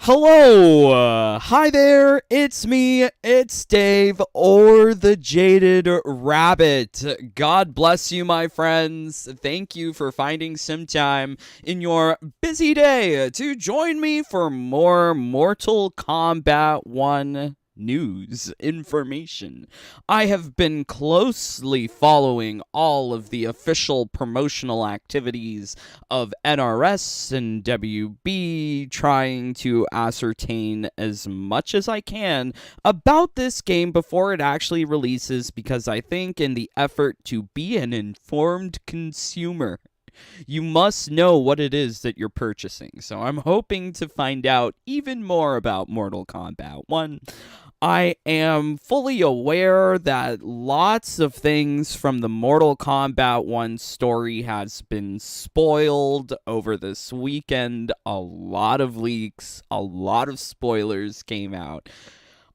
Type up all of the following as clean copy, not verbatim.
Hello, hi there, it's me, it's Dave, or the Jaded Rabbit. God bless you, my friends. Thank you for finding some time in your busy day to join me for more Mortal Kombat 1 news information. I have been closely following all of the official promotional activities of NRS and WB, trying to ascertain as much as I can about this game before it actually releases, because I think in the effort to be an informed consumer, you must know what it is that you're purchasing. So I'm hoping to find out even more about Mortal Kombat 1. I am fully aware that lots of things from the Mortal Kombat 1 story has been spoiled over this weekend. A lot of leaks, a lot of spoilers came out.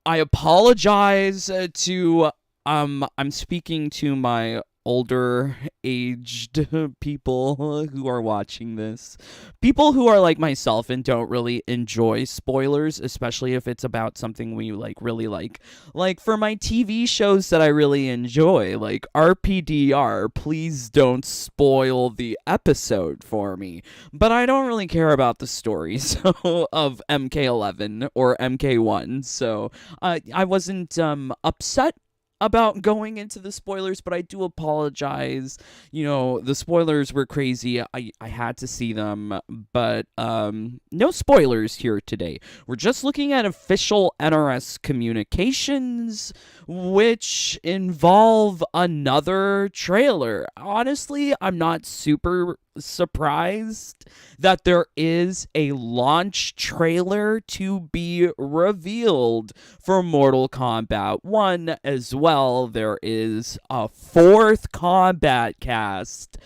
I apologize to I'm speaking to my older aged people who are watching this. People who are like myself and don't really enjoy spoilers, especially if it's about something we really like. Like for my TV shows that I really enjoy, like RPDR, please don't spoil the episode for me. But I don't really care about the stories of MK11 or MK1, so I wasn't upset about going into the spoilers, but I do apologize. You know, the spoilers were crazy. I had to see them, but no spoilers here today. We're just looking at official NRS communications, which involve another trailer. Honestly, I'm not super surprised that there is a launch trailer to be revealed for Mortal Kombat 1 as well. There is a fourth combat cast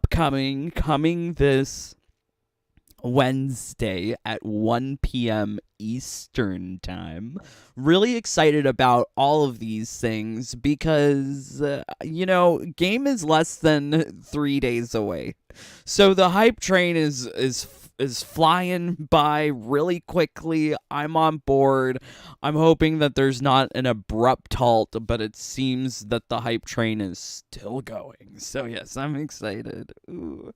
coming this Wednesday at 1 p.m. Eastern time. Really excited about all of these things because, game is less than 3 days away. So the hype train is flying by really quickly. I'm on board. I'm hoping that there's not an abrupt halt, but it seems that the hype train is still going. So yes, I'm excited. Ooh.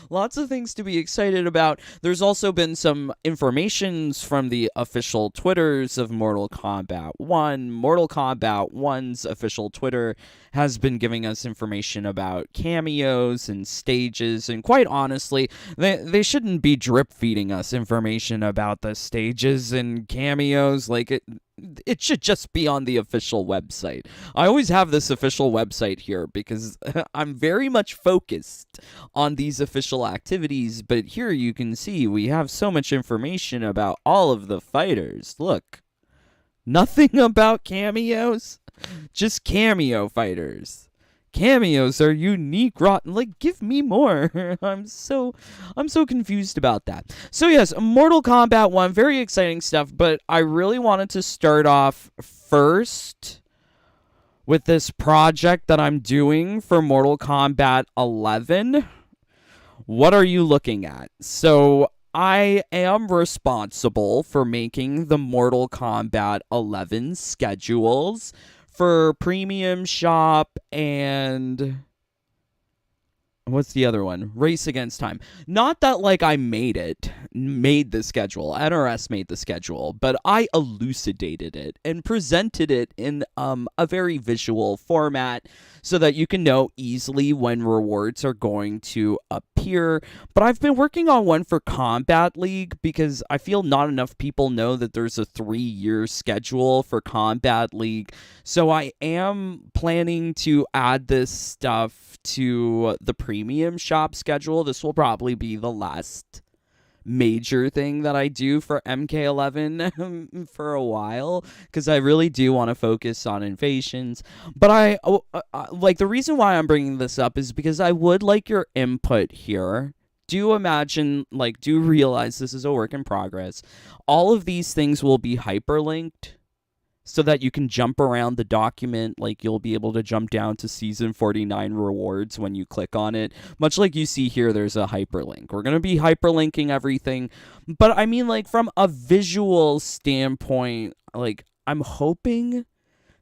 Lots of things to be excited about. There's also been some informations from the official Twitters of Mortal Kombat 1. Mortal Kombat 1's official Twitter has been giving us information about cameos and stages, and quite honestly, they shouldn't be drip feeding us information about the stages and cameos. It should just be on the official website. I always have this official website here because I'm very much focused on these official activities, but here you can see we have so much information about all of the fighters. Look, nothing about cameos, just cameo fighters. Cameos are unique, rotten. Give me more. I'm so confused about that. So yes, Mortal Kombat 1, very exciting stuff, but I really wanted to start off first with this project that I'm doing for Mortal Kombat 11. What are you looking at? So I am responsible for making the Mortal Kombat 11 schedules for Premium Shop and what's the other one? Race Against Time. Not that I made the schedule. NRS made the schedule, but I elucidated it and presented it in a very visual format so that you can know easily when rewards are going to appear. But I've been working on one for Combat League because I feel not enough people know that there's a 3-year schedule for Combat League. So I am planning to add this stuff to the Premium Shop schedule. This will probably be the last major thing that I do for MK11 for a while, because I really do want to focus on invasions. But the reason why I'm bringing this up is because I would like your input here. Do realize this is a work in progress. All of these things will be hyperlinked so that you can jump around the document. Like, you'll be able to jump down to season 49 rewards when you click on it. Much like you see here, there's a hyperlink. We're going to be hyperlinking everything. But I mean, like, from a visual standpoint, like, I'm hoping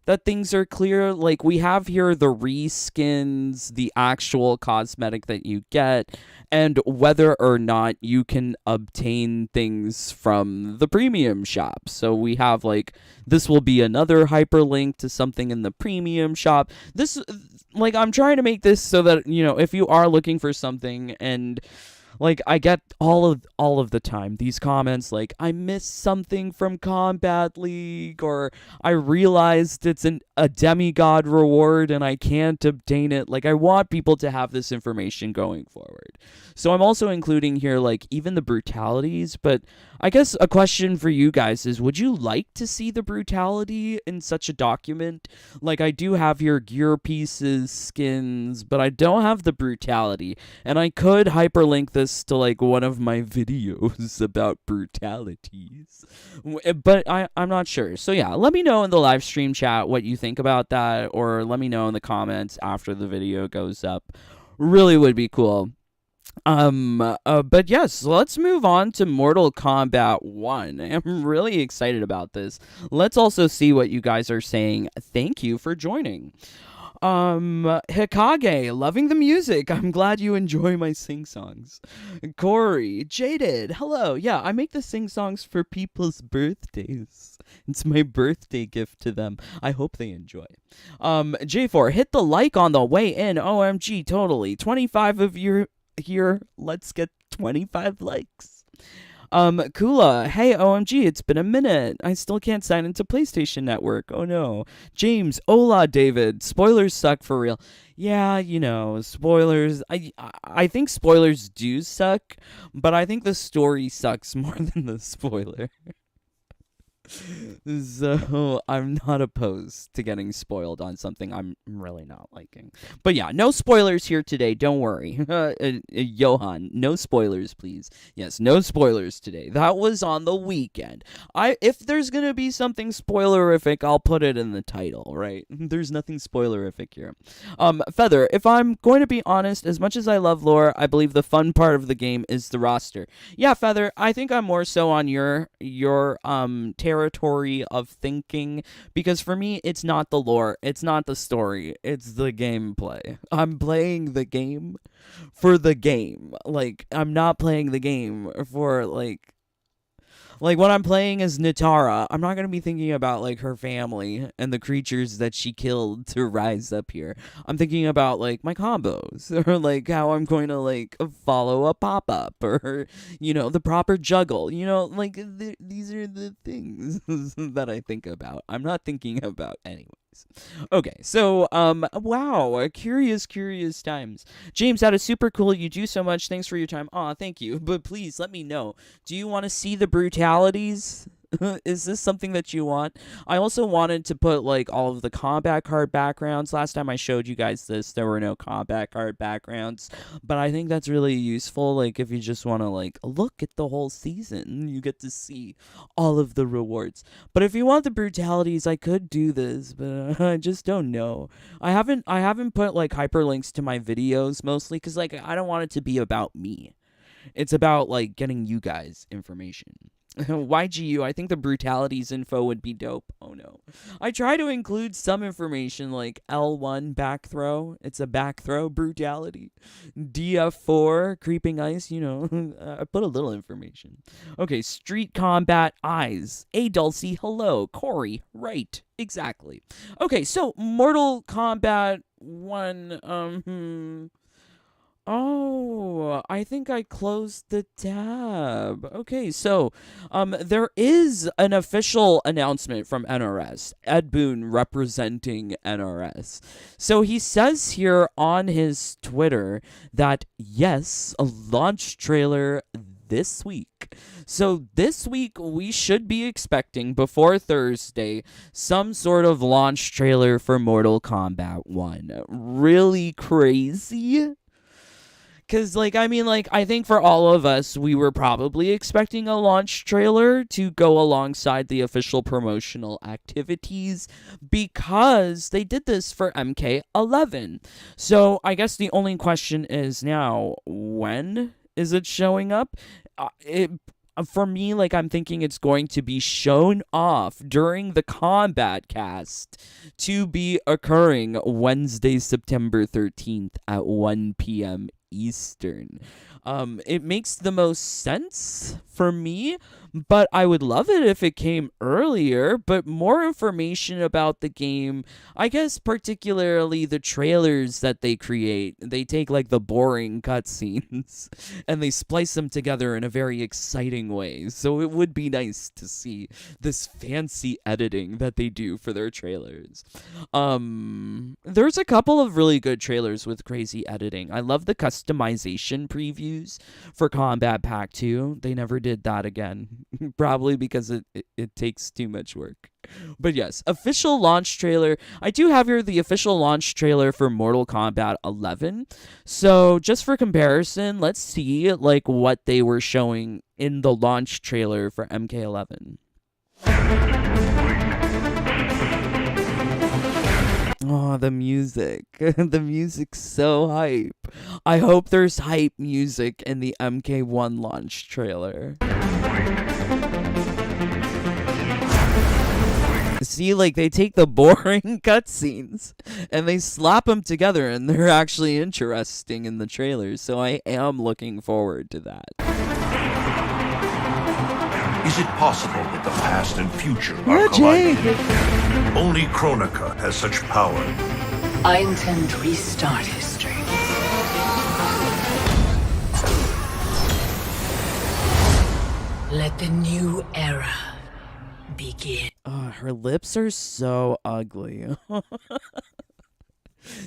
that things are clear. Like, we have here the reskins, the actual cosmetic that you get, and whether or not you can obtain things from the premium shop. So we have, like, this will be another hyperlink to something in the premium shop. This, like, I'm trying to make this so that, you know, if you are looking for something, and like, I get all of the time these comments like, I missed something from Combat League, or I realized it's a demigod reward and I can't obtain it. Like, I want people to have this information going forward. So I'm also including here, like, even the brutalities. But I guess a question for you guys is, would you like to see the brutality in such a document? Like, I do have your gear pieces, skins, but I don't have the brutality. And I could hyperlink this to, like, one of my videos about brutalities. But I'm not sure. So yeah, let me know in the live stream chat what you think about that, or let me know in the comments after the video goes up. Really would be cool. But yes, let's move on to Mortal Kombat 1. I'm really excited about this. Let's also see what you guys are saying. Thank you for joining. Hikage, loving the music. I'm glad you enjoy my sing-songs. Corey, Jaded, hello. Yeah, I make the sing-songs for people's birthdays. It's my birthday gift to them. I hope they enjoy. J4, hit the like on the way in. OMG, totally. 25 of you here. Let's get 25 likes. Kula, hey OMG, it's been a minute. I still can't sign into PlayStation Network. Oh no. James, hola David. Spoilers suck for real. Yeah, you know, spoilers. I think spoilers do suck, but I think the story sucks more than the spoiler. So I'm not opposed to getting spoiled on something I'm really not liking. But yeah, no spoilers here today. Don't worry. Johan, no spoilers, please. Yes, no spoilers today. That was on the weekend. If there's going to be something spoilerific, I'll put it in the title, right? There's nothing spoilerific here. Feather, if I'm going to be honest, as much as I love lore, I believe the fun part of the game is the roster. Yeah, Feather, I think I'm more so on your territory of thinking, because for me it's not the lore, it's not the story, it's the gameplay. I'm playing the game for the game. Like, I'm not playing the game for like when I'm playing as Nitara, I'm not going to be thinking about, like, her family and the creatures that she killed to rise up here. I'm thinking about, like, my combos, or, like, how I'm going to, like, follow a pop-up, or, you know, the proper juggle. You know, like, these are the things that I think about. I'm not thinking about anyways. Okay, so, wow, curious times. James, that is super cool. You do so much. Thanks for your time. Aw, thank you. But please, let me know. Do you want to see the brutalities? Is this something that you want? I also wanted to put, like, all of the combat card backgrounds. Last time I showed you guys this, there were no combat card backgrounds. But I think that's really useful. Like, if you just want to, like, look at the whole season, you get to see all of the rewards. But if you want the brutalities, I could do this, but I just don't know. I haven't put, like, hyperlinks to my videos, mostly because, like, I don't want it to be about me. It's about, like, getting you guys information. YGU, I think the brutalities info would be dope. Oh no. I try to include some information, like L1 back throw. It's a back throw brutality. DF4 creeping ice, you know. I put a little information. Okay, street combat eyes. A Dulcie, hello. Corey, right. Exactly. Okay, so Mortal Kombat 1, Oh, I think I closed the tab. Okay, so there is an official announcement from NRS. Ed Boon representing NRS. So he says here on his Twitter that yes, a launch trailer this week. So this week we should be expecting, before Thursday, some sort of launch trailer for Mortal Kombat 1. Really crazy? Because, like, I mean, like, I think for all of us, we were probably expecting a launch trailer to go alongside the official promotional activities because they did this for MK11. So I guess the only question is now, when is it showing up? For me, like, I'm thinking it's going to be shown off during the combat cast to be occurring Wednesday, September 13th at 1 p.m. Eastern. It makes the most sense for me, but I would love it if it came earlier. But more information about the game, I guess particularly the trailers that they create, they take like the boring cutscenes and they splice them together in a very exciting way. So it would be nice to see this fancy editing that they do for their trailers. There's a couple of really good trailers with crazy editing. I love the customization previews for Combat Pack 2. They never did that again. Probably because it takes too much work. But yes, official launch trailer. I do have here the official launch trailer for Mortal Kombat 11. So just for comparison, let's see like what they were showing in the launch trailer for MK11. Oh, the music. The music's so hype. I hope there's hype music in the MK1 launch trailer. See, like, they take the boring cutscenes and they slap them together and they're actually interesting in the trailers. So I am looking forward to that. Is it possible that the past and future are colliding? Only Kronika has such power. I intend to restart history. Let the new era begin. Her lips are so ugly.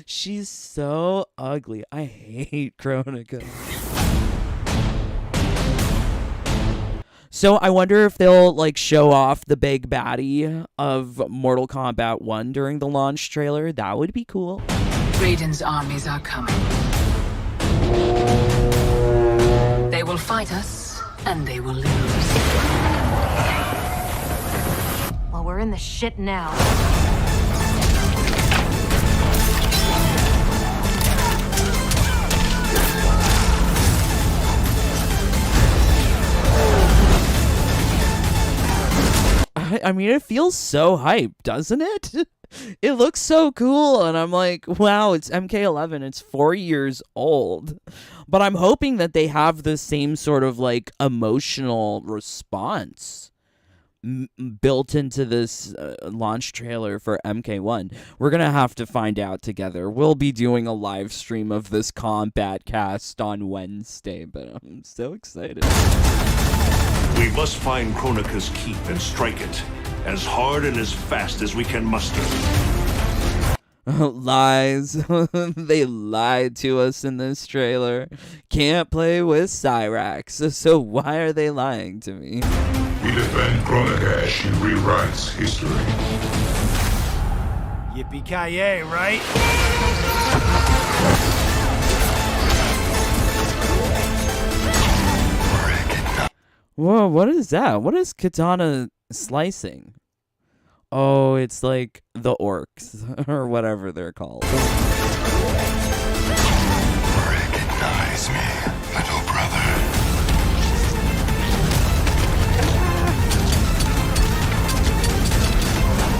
She's so ugly. I hate Kronika. So I wonder if they'll like show off the big baddie of Mortal Kombat 1 during the launch trailer. That would be cool. Raiden's armies are coming. They will fight us, and they will lose. Well, we're in the shit now. I mean, it feels so hype, doesn't it? It looks so cool, and I'm like, wow, it's MK11, it's 4 years old. But I'm hoping that they have the same sort of, like, emotional response built into this launch trailer for MK1. We're gonna have to find out together. We'll be doing a live stream of this combat cast on Wednesday, but I'm so excited. We must find Kronika's keep and strike it as hard and as fast as we can muster. Lies. They lied to us in this trailer. Can't play with Cyrax, so why are they lying to me? We defend Kronika as she rewrites history. Yippee-ki-yay, right? Whoa, what is that? What is katana slicing? Oh, it's like the orcs, or whatever they're called. Recognize me, little brother.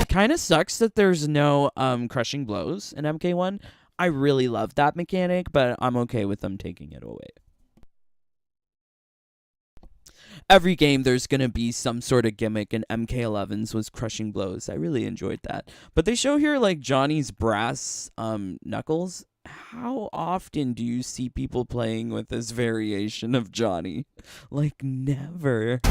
Kind of sucks that there's no crushing blows in MK1. I really love that mechanic, but I'm okay with them taking it away. Every game there's going to be some sort of gimmick, and MK11's was crushing blows. I really enjoyed that. But they show here like Johnny's brass knuckles. How often do you see people playing with this variation of Johnny? Like, never.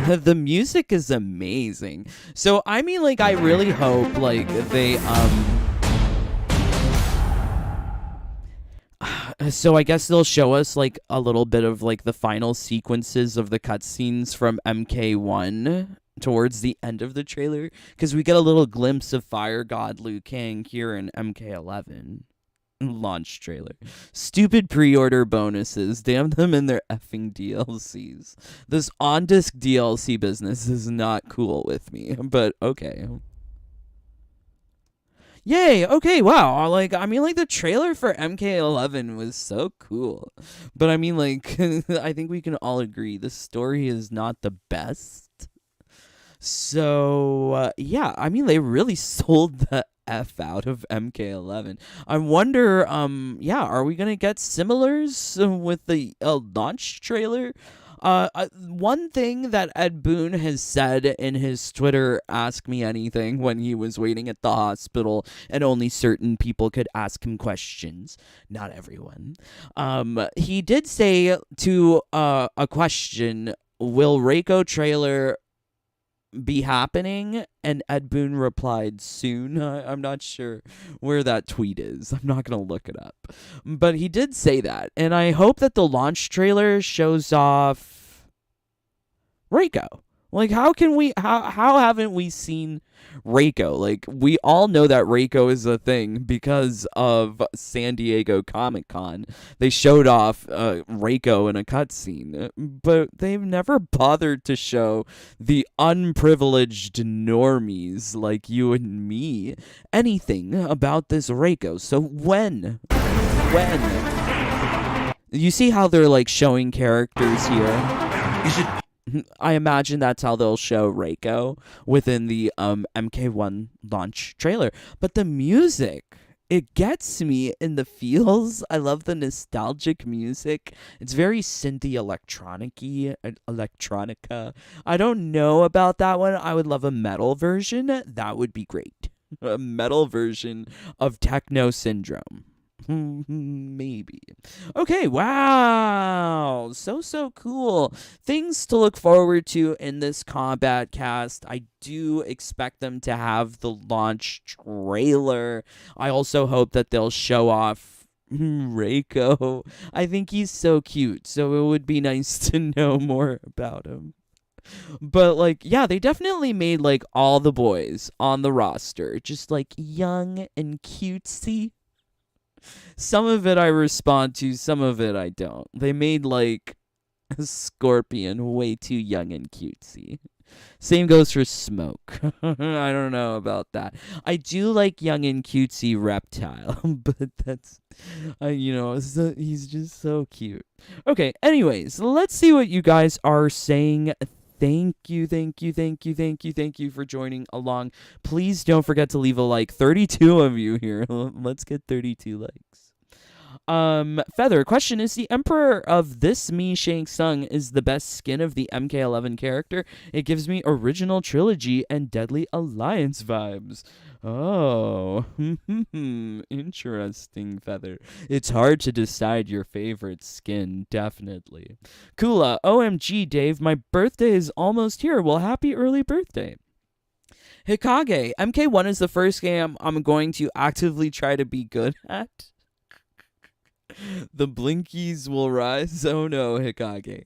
The music is amazing. So I mean, like, I really hope like they So I guess they'll show us like a little bit of like the final sequences of the cutscenes from MK1 towards the end of the trailer, because we get a little glimpse of Fire God Liu Kang here in MK11 launch trailer. Stupid pre-order bonuses, damn them and their effing DLCs. This on-disc DLC business is not cool with me, but okay. Yay, okay, wow. Like, I mean, like, the trailer for MK11 was so cool. But I mean, like, I think we can all agree the story is not the best. So, yeah, I mean, they really sold the F out of MK11. I wonder, yeah, are we gonna get similars with the launch trailer? One thing that Ed Boon has said in his Twitter Ask Me Anything when he was waiting at the hospital and only certain people could ask him questions, not everyone. He did say to a question, will Reiko trailer be happening? And Ed Boon replied, soon. I'm not sure where that tweet is. I'm not gonna look it up, but he did say that, and I hope that the launch trailer shows off Reiko. Like, how haven't we seen Reiko? Like, we all know that Reiko is a thing because of San Diego Comic-Con. They showed off Reiko in a cutscene, but they've never bothered to show the unprivileged normies like you and me anything about this Reiko. So when? You see how they're, like, showing characters here? Is it I imagine that's how they'll show Reiko within the MK1 launch trailer. But the music, it gets me in the feels. I love the nostalgic music. It's very synthy electronica. I don't know about that one. I would love a metal version. That would be great. A metal version of Techno Syndrome. Maybe. Okay, wow. So cool. Things to look forward to in this combat cast. I do expect them to have the launch trailer. I also hope that they'll show off Reiko. I think he's so cute, so it would be nice to know more about him. But, like, yeah, they definitely made, like, all the boys on the roster just, like, young and cutesy. Some of it I respond to, some of it I don't. They made, like, Scorpion way too young and cutesy. Same goes for Smoke. I don't know about that. I do like young and cutesy Reptile, but that's, he's just so cute. Okay, anyways, let's see what you guys are saying. Thank you for joining along. Please don't forget to leave a like. 32 of you here. Let's get 32 likes. Feather, question, is the Emperor of this me Shang Tsung is the best skin of the MK11 character? It gives me original trilogy and Deadly Alliance vibes. Oh, interesting, Feather. It's hard to decide your favorite skin, definitely. Kula, OMG, Dave, my birthday is almost here. Well, happy early birthday. Hikage, MK1 is the first game I'm going to actively try to be good at. The blinkies will rise. Oh no, Hikage.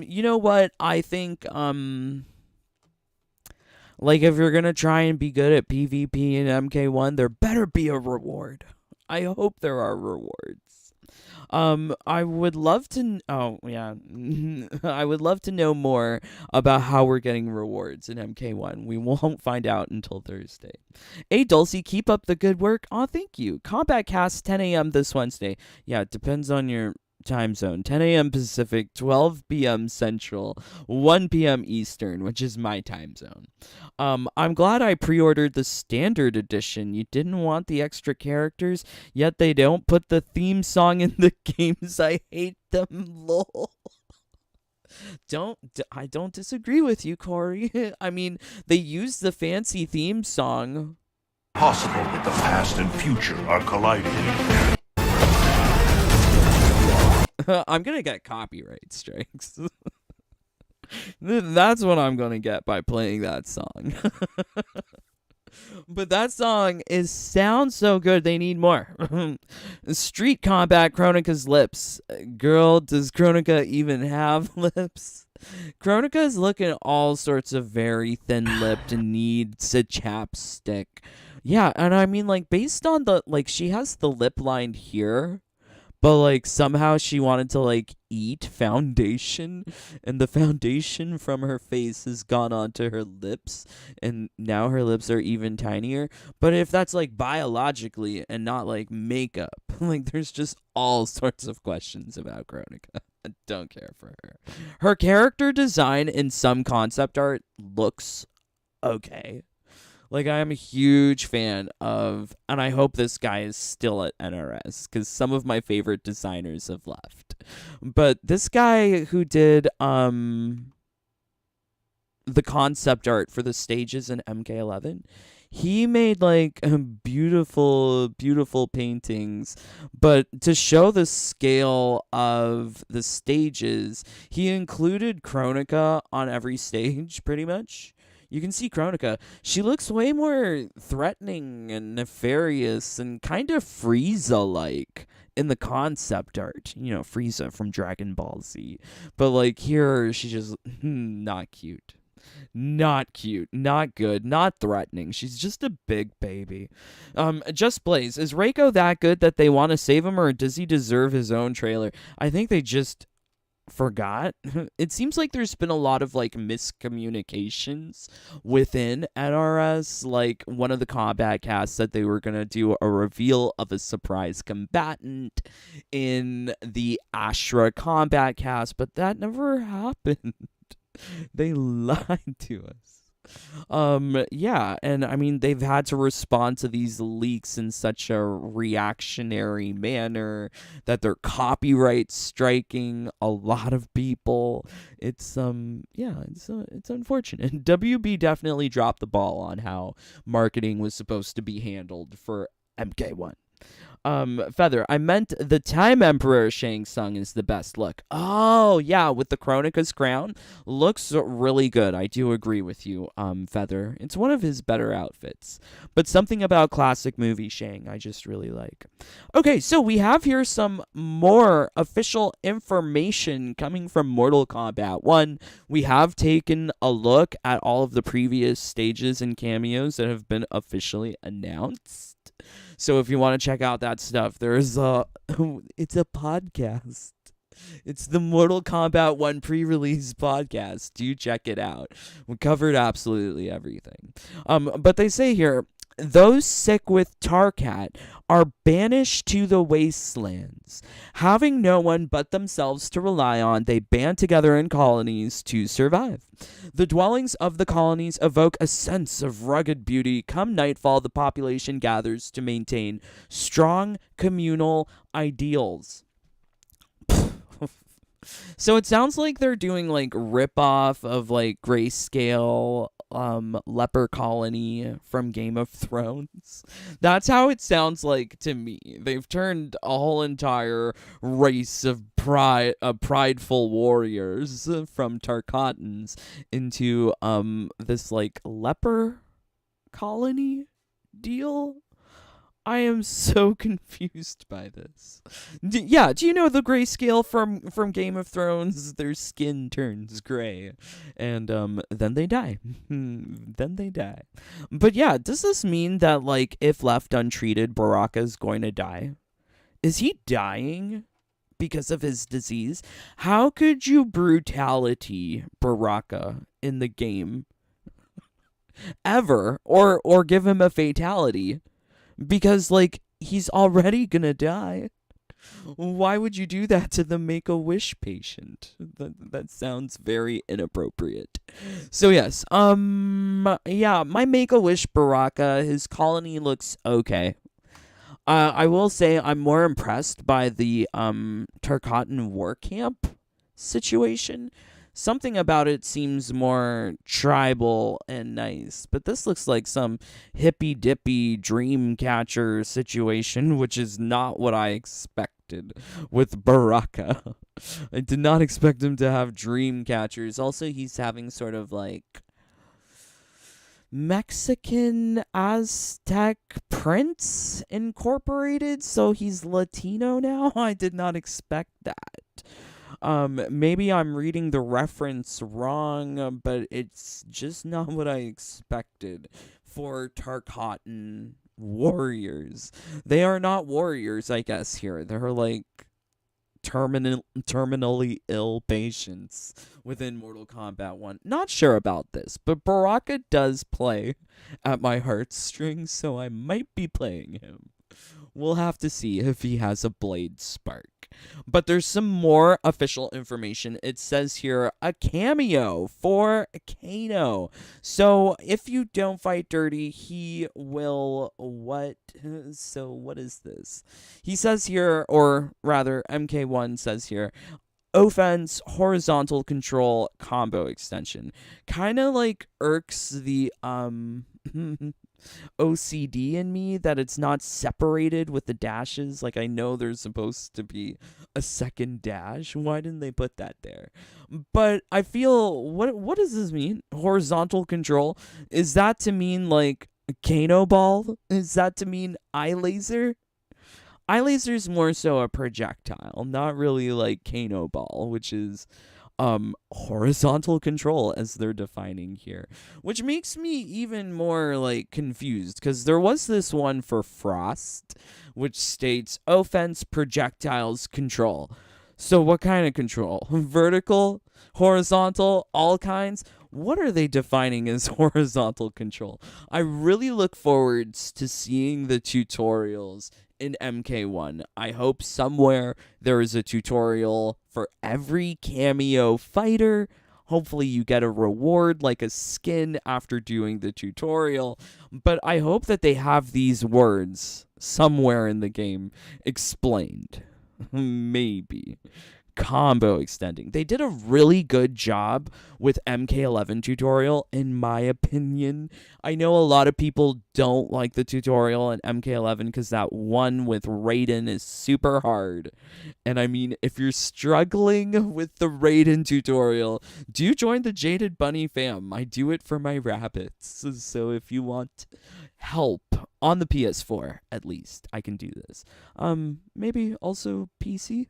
You know what? I think, like, if you're gonna try and be good at PvP in MK1, there better be a reward. I hope there are rewards. I would love to. I would love to know more about how we're getting rewards in MK1. We won't find out until Thursday. Hey, Dulcie, keep up the good work. Aw, thank you. Combat Cast 10 a.m. this Wednesday. Yeah, it depends on your time zone. 10 a.m. Pacific, 12 p.m. Central, 1 p.m. Eastern, which is my time zone. I'm glad I pre-ordered the standard edition. You didn't want the extra characters, yet they don't put the theme song in the games. I hate them, lol. I don't disagree with you, Corey. I mean, they use the fancy theme song. possible that the past and future are colliding? I'm gonna get copyright strikes. That's what I'm gonna get by playing that song. But that song sounds so good. They need more. Street Combat, Kronika's lips. Girl, does Kronika even have lips? Kronika is looking all sorts of very thin-lipped and needs a chapstick. Yeah, and I mean, like, based on she has the lip line here, but, like, somehow she wanted to, like, eat foundation, and the foundation from her face has gone onto her lips, and now her lips are even tinier. But if that's, like, biologically and not, like, makeup, like, there's just all sorts of questions about Kronika. I don't care for her. Her character design in some concept art looks okay. Like, I am a huge fan of, and I hope this guy is still at NRS, because some of my favorite designers have left. But this guy who did the concept art for the stages in MK11, he made, like, beautiful, beautiful paintings. But to show the scale of the stages, he included Kronika on every stage, pretty much. You can see Kronika. She looks way more threatening and nefarious and kind of Frieza-like in the concept art. You know, Frieza from Dragon Ball Z. But, like, here, she's just not cute. Not cute. Not good. Not threatening. She's just a big baby. Just Blaze. Is Reiko that good that they want to save him, or does he deserve his own trailer? I think they just forgot. It seems like there's been a lot of, like, miscommunications within NRS. Like, one of the combat casts said they were gonna do a reveal of a surprise combatant in the Ashra combat cast, but that never happened. They lied to us. Yeah, and I mean, they've had to respond to these leaks in such a reactionary manner that they're copyright striking a lot of people. It's it's unfortunate. WB definitely dropped the ball on how marketing was supposed to be handled for MK1. Feather, I meant the Time Emperor Shang Tsung is the best look. Oh, yeah, with the Kronika's crown. Looks really good. I do agree with you, Feather. It's one of his better outfits. But something about classic movie Shang I just really like. Okay, so we have here some more official information coming from Mortal Kombat 1. We have taken a look at all of the previous stages and cameos that have been officially announced. So if you want to check out that stuff, it's a podcast. It's the Mortal Kombat 1 pre-release podcast. Do check it out. We covered absolutely everything. But they say here, those sick with Tarkat are banished to the wastelands. Having no one but themselves to rely on, they band together in colonies to survive. The dwellings of the colonies evoke a sense of rugged beauty. Come nightfall, the population gathers to maintain strong communal ideals. So it sounds like they're doing, like, rip-off of, like, Grayscale leper colony from Game of Thrones. That's how it sounds like to me. They've turned a whole entire race of prideful warriors from Tarkatans into this, like, leper colony deal. I am so confused by this. Do you know the grayscale from Game of Thrones? Their skin turns gray, and then they die. Then they die. But yeah, does this mean that, like, if left untreated, Baraka's going to die? Is he dying because of his disease? How could you brutality Baraka in the game ever, or give him a fatality? Because, like, he's already gonna die. Why would you do that to the Make-A-Wish patient? That sounds very inappropriate. So, yes. Yeah, my Make-A-Wish Baraka, his colony looks okay. I will say I'm more impressed by the Tarkatan war camp situation. Something about it seems more tribal and nice, but this looks like some hippy-dippy dream catcher situation, which is not what I expected with Baraka. I did not expect him to have dream catchers. Also, he's having sort of, like, Mexican Aztec Prince Incorporated, so he's Latino now. I did not expect that. Maybe I'm reading the reference wrong, but it's just not what I expected for Tarkatan warriors. They are not warriors, I guess, here. They're like terminally ill patients within Mortal Kombat 1. Not sure about this, but Baraka does play at my heartstrings, so I might be playing him. We'll have to see if he has a blade spark. But there's some more official information. It says here a cameo for Kano. So if you don't fight dirty, he will what? So what is this? He says here, or rather MK1 says here, offense, horizontal control, combo extension. Kind of like irks the OCD in me that it's not separated with the dashes. Like, I know there's supposed to be a second dash. Why didn't they put that there? But I feel, what does this mean? Horizontal control? Is that to mean like Kano ball? Is that to mean eye laser? Eye laser's more so a projectile, not really like Kano ball, which is horizontal control as they're defining here, which makes me even more like confused, because there was this one for Frost which states offense, projectiles, control. So what kind of control? Vertical, horizontal, all kinds? What are they defining as horizontal control? I really look forward to seeing the tutorials in MK1. I hope somewhere there is a tutorial for every cameo fighter. Hopefully you get a reward like a skin after doing the tutorial. But I hope that they have these words somewhere in the game explained. Maybe. Combo extending. They did a really good job with MK11 tutorial, in my opinion. I know a lot of people don't like the tutorial in MK11 because that one with Raiden is super hard. And I mean, if you're struggling with the Raiden tutorial, do join the Jaded Bunny fam. I do it for my rabbits. So if you want help on the PS4, at least, I can do this. Maybe also PC?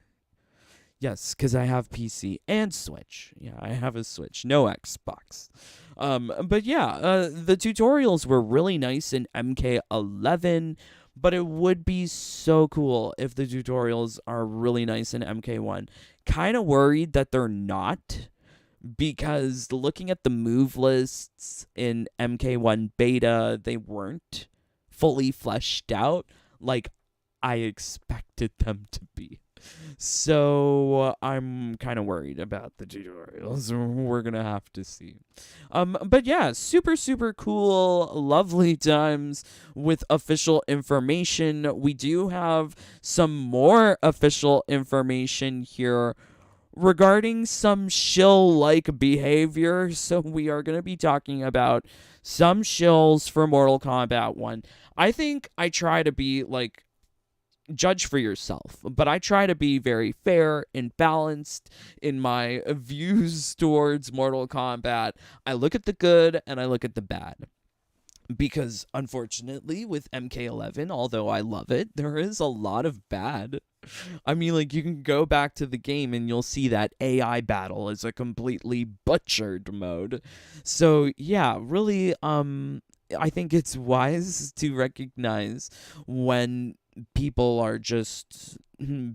Yes, because I have PC and Switch. Yeah, I have a Switch, no Xbox. But yeah, the tutorials were really nice in MK11, but it would be so cool if the tutorials are really nice in MK1. Kind of worried that they're not, because looking at the move lists in MK1 beta, they weren't fully fleshed out like I expected them to be. So I'm kind of worried about the tutorials. We're gonna have to see. But yeah, super cool, lovely times with official information. We do have some more official information here regarding some shill-like behavior. So we are gonna be talking about some shills for Mortal Kombat 1. I think I try to be like, judge for yourself, but I try to be very fair and balanced in my views towards Mortal Kombat. I look at the good and I look at the bad, because unfortunately with MK11, although I love it, there is a lot of bad. I mean, like, you can go back to the game and you'll see that AI battle is a completely butchered mode. So yeah, really, I think it's wise to recognize when people are just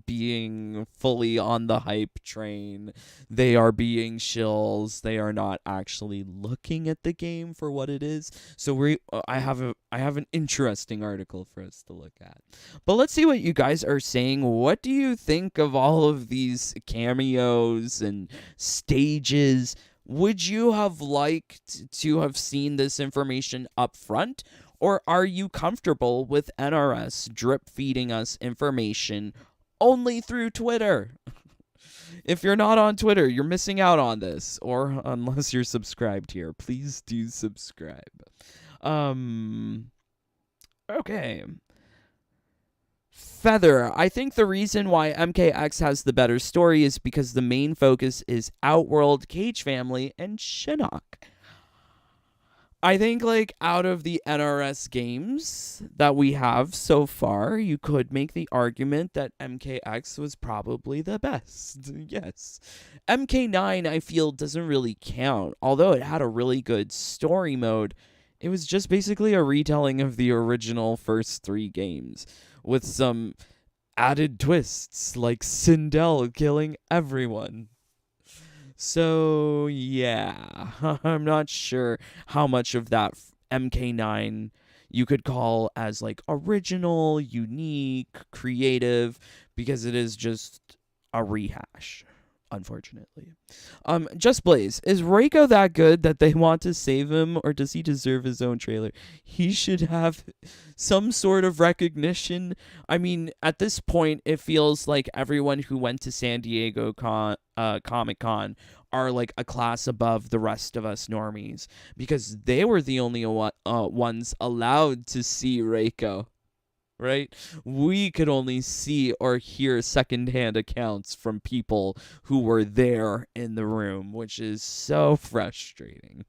being fully on the hype train. They are being shills. They are not actually looking at the game for what it is. So I have an interesting article for us to look at. But let's see what you guys are saying. What do you think of all of these cameos and stages? Would you have liked to have seen this information up front? Or are you comfortable with NRS drip feeding us information only through Twitter? If you're not on Twitter, you're missing out on this. Or unless you're subscribed here, please do subscribe. Okay. Feather, I think the reason why MKX has the better story is because the main focus is Outworld, Cage Family, and Shinnok. I think, like, out of the NRS games that we have so far, you could make the argument that MKX was probably the best. Yes. MK9, I feel, doesn't really count. Although it had a really good story mode, it was just basically a retelling of the original first 3 games, with some added twists, like Sindel killing everyone. So, yeah, I'm not sure how much of that MK9 you could call as, like, original, unique, creative, because it is just a rehash, unfortunately. Just Blaze, is Reiko that good that they want to save him, or does he deserve his own trailer? He should have some sort of recognition. I mean, at this point, it feels like everyone who went to San Diego Comic-Con are, like, a class above the rest of us normies, because they were the only ones allowed to see Reiko. Right? We could only see or hear secondhand accounts from people who were there in the room, which is so frustrating.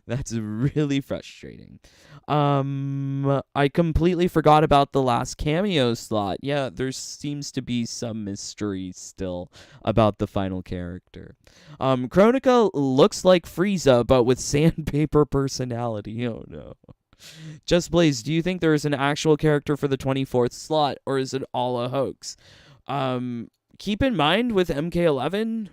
That's really frustrating. I completely forgot about the last cameo slot. Yeah, there seems to be some mystery still about the final character. Kronika looks like Frieza, but with sandpaper personality. Oh no. Just Blaze, do you think there is an actual character for the 24th slot, or is it all a hoax? Keep in mind with MK11,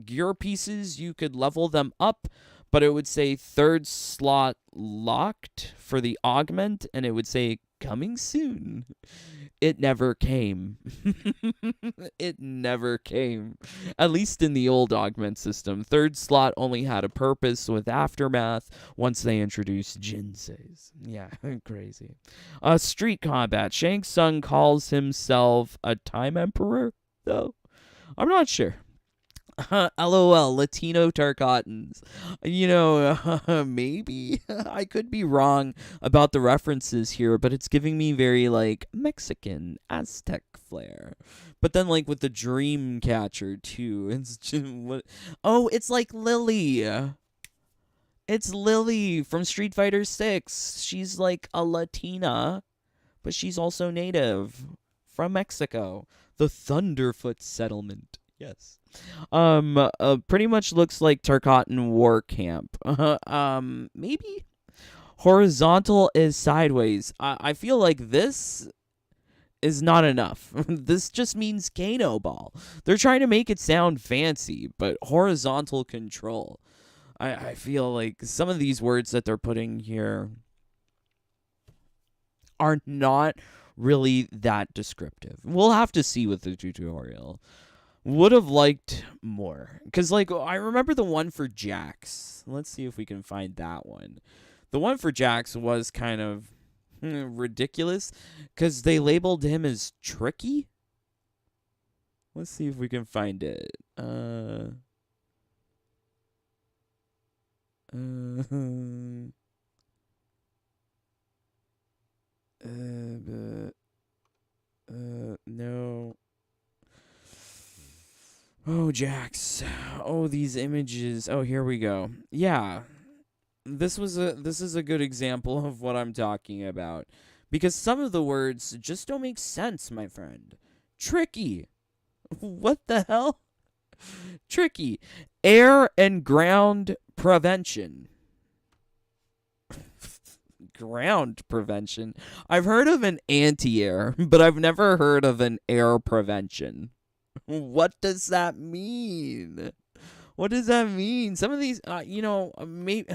gear pieces, you could level them up, but it would say 3rd slot locked for the augment, and it would say coming soon. It never came. It never came. At least in the old augment system. 3rd slot only had a purpose with Aftermath once they introduced Jinseis. Yeah, crazy. Street Combat. Shang Tsung calls himself a Time Emperor, though? I'm not sure. LOL, Latino Tarkatans. You know, maybe I could be wrong about the references here, but it's giving me very, like, Mexican, Aztec flair. But then, like, with the dream catcher, too. It's just, what? Oh, it's like Lily. It's Lily from Street Fighter 6. She's, like, a Latina, but she's also native from Mexico. The Thunderfoot settlement. Yes. Pretty much looks like Tarkatan War Camp. Maybe horizontal is sideways. I feel like this is not enough. This just means Kano Ball. They're trying to make it sound fancy, but horizontal control. I feel like some of these words that they're putting here are not really that descriptive. We'll have to see with the tutorial. Would have liked more. Because, like, I remember the one for Jax. Let's see if we can find that one. The one for Jax was kind of ridiculous. Because they labeled him as tricky. Let's see if we can find it. No. Oh, Jax. Oh, these images. Oh, here we go. Yeah. This is a good example of what I'm talking about. Because some of the words just don't make sense, my friend. Tricky. What the hell? Tricky. Air and ground prevention. Ground prevention. I've heard of an anti-air, but I've never heard of an air prevention. What does that mean? What does that mean? Some of these, maybe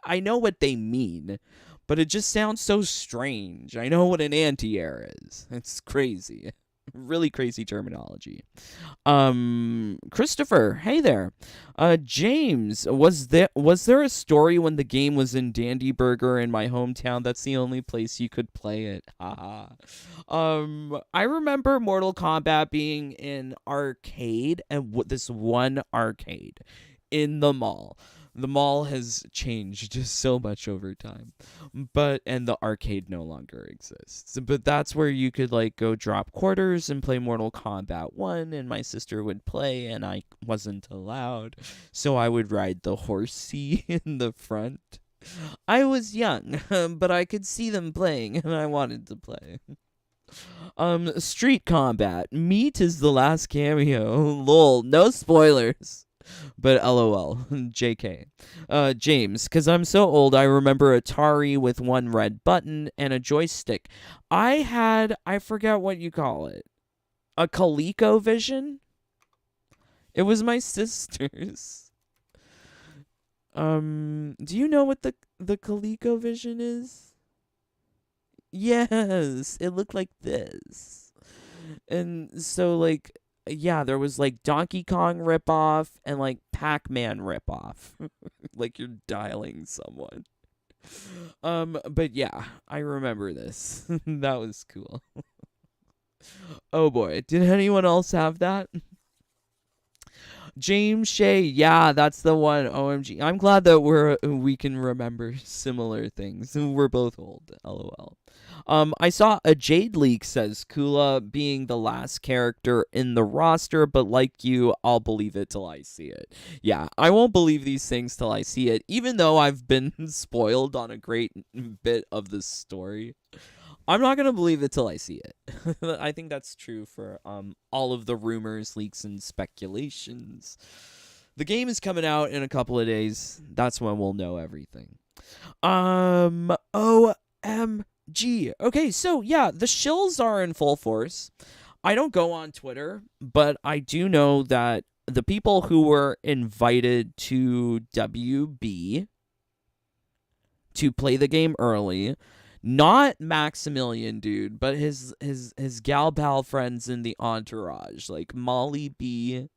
I know what they mean, but it just sounds so strange. I know what an anti-air is. It's crazy. Really crazy terminology. Christopher, hey there. James, was there a story when the game was in Dandy Burger in my hometown? That's the only place you could play it. Haha. I remember Mortal Kombat being in arcade, and this one arcade in the mall. The mall has changed so much over time, and the arcade no longer exists. But that's where you could, like, go drop quarters and play Mortal Kombat 1, and my sister would play, and I wasn't allowed, so I would ride the horsey in the front. I was young, but I could see them playing, and I wanted to play. Street Combat. Meat is the last cameo. Lol. No spoilers. But LOL. JK. James, because I'm so old, I remember Atari with one red button and a joystick. I forget what you call it. A ColecoVision? It was my sister's. Do you know what the ColecoVision is? Yes, it looked like this. And so, like, yeah, there was, like, Donkey Kong ripoff and, like, Pac-Man ripoff. Like, you're dialing someone. But yeah, I remember this. That was cool. Oh, boy. Did anyone else have that? James Shea, yeah, that's the one. OMG. I'm glad that we can remember similar things. We're both old. LOL. I saw a Jade leak, says Kula, being the last character in the roster, but like you, I'll believe it till I see it. Yeah, I won't believe these things till I see it, even though I've been spoiled on a great bit of the story. I'm not going to believe it till I see it. I think that's true for all of the rumors, leaks, and speculations. The game is coming out in a couple of days. That's when we'll know everything. OMG. Okay, so yeah, the shills are in full force. I don't go on Twitter, but I do know that the people who were invited to WB to play the game early, not Maximilian, dude, but his gal pal friends in the entourage, like Molly B,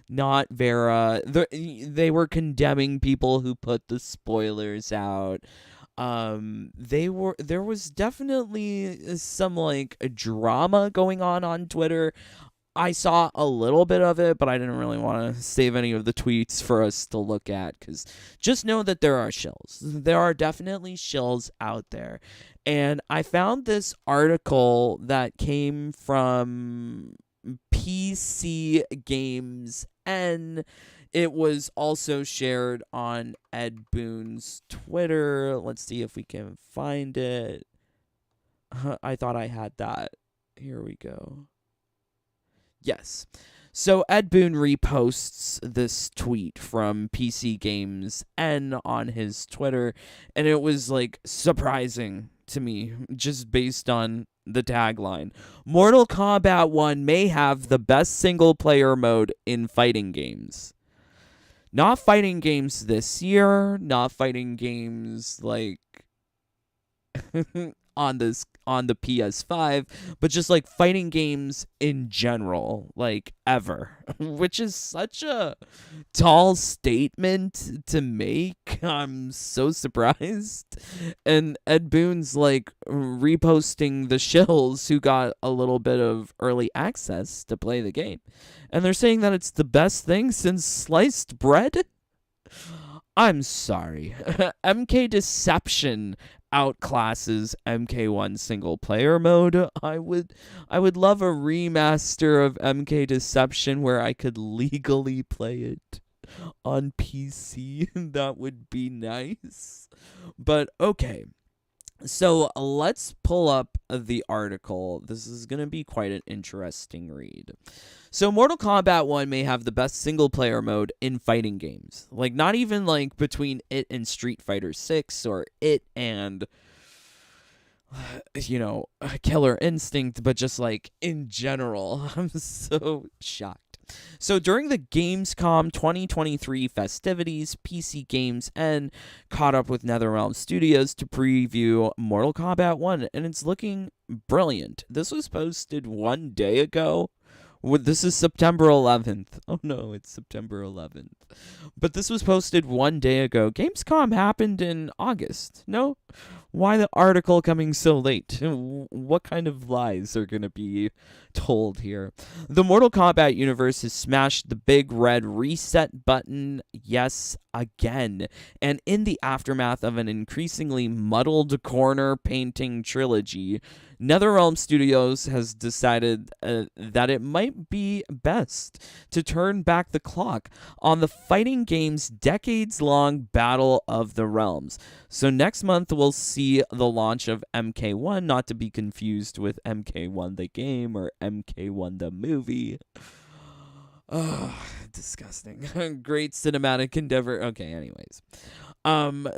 not Vera. They were condemning people who put the spoilers out. There was definitely some like drama going on Twitter. I saw a little bit of it, but I didn't really want to save any of the tweets for us to look at, because just know that there are shills. There are definitely shills out there. And I found this article that came from PC Games, and it was also shared on Ed Boon's Twitter. Let's see if we can find it. I thought I had that. Here we go. Yes. So Ed Boon reposts this tweet from PC Games N on his Twitter, and it was like surprising to me just based on the tagline. Mortal Kombat 1 may have the best single player mode in fighting games. Not fighting games this year, not fighting games like on the PS5, but just like fighting games in general, like ever, which is such a tall statement to make. I'm so surprised. And Ed Boon's like reposting the shills who got a little bit of early access to play the game, and they're saying that it's the best thing since sliced bread. I'm sorry. MK Deception outclasses MK1 single player mode. I would love a remaster of MK Deception where I could legally play it on PC. That would be nice. But okay. So let's pull up the article. This is going to be quite an interesting read. So Mortal Kombat 1 may have the best single-player mode in fighting games. Like, not even, like, between it and Street Fighter 6 or it and, you know, Killer Instinct, but just, like, in general. I'm so shocked. So during the Gamescom 2023 festivities, PC Games N caught up with NetherRealm Studios to preview Mortal Kombat 1, and it's looking brilliant. This was posted 1 day ago. This is September 11th. Oh no, it's September 11th. But this was posted 1 day ago. Gamescom happened in August. No? Why the article coming so late? What kind of lies are going to be told here? The Mortal Kombat universe has smashed the big red reset button, yes, again. And in the aftermath of an increasingly muddled corner painting trilogy, NetherRealm Studios has decided that it might be best to turn back the clock on the fighting game's decades-long Battle of the Realms. So next month we'll see the launch of MK1, not to be confused with MK1 the game or MK1 the movie. Oh, disgusting. Great cinematic endeavor. Okay, anyways.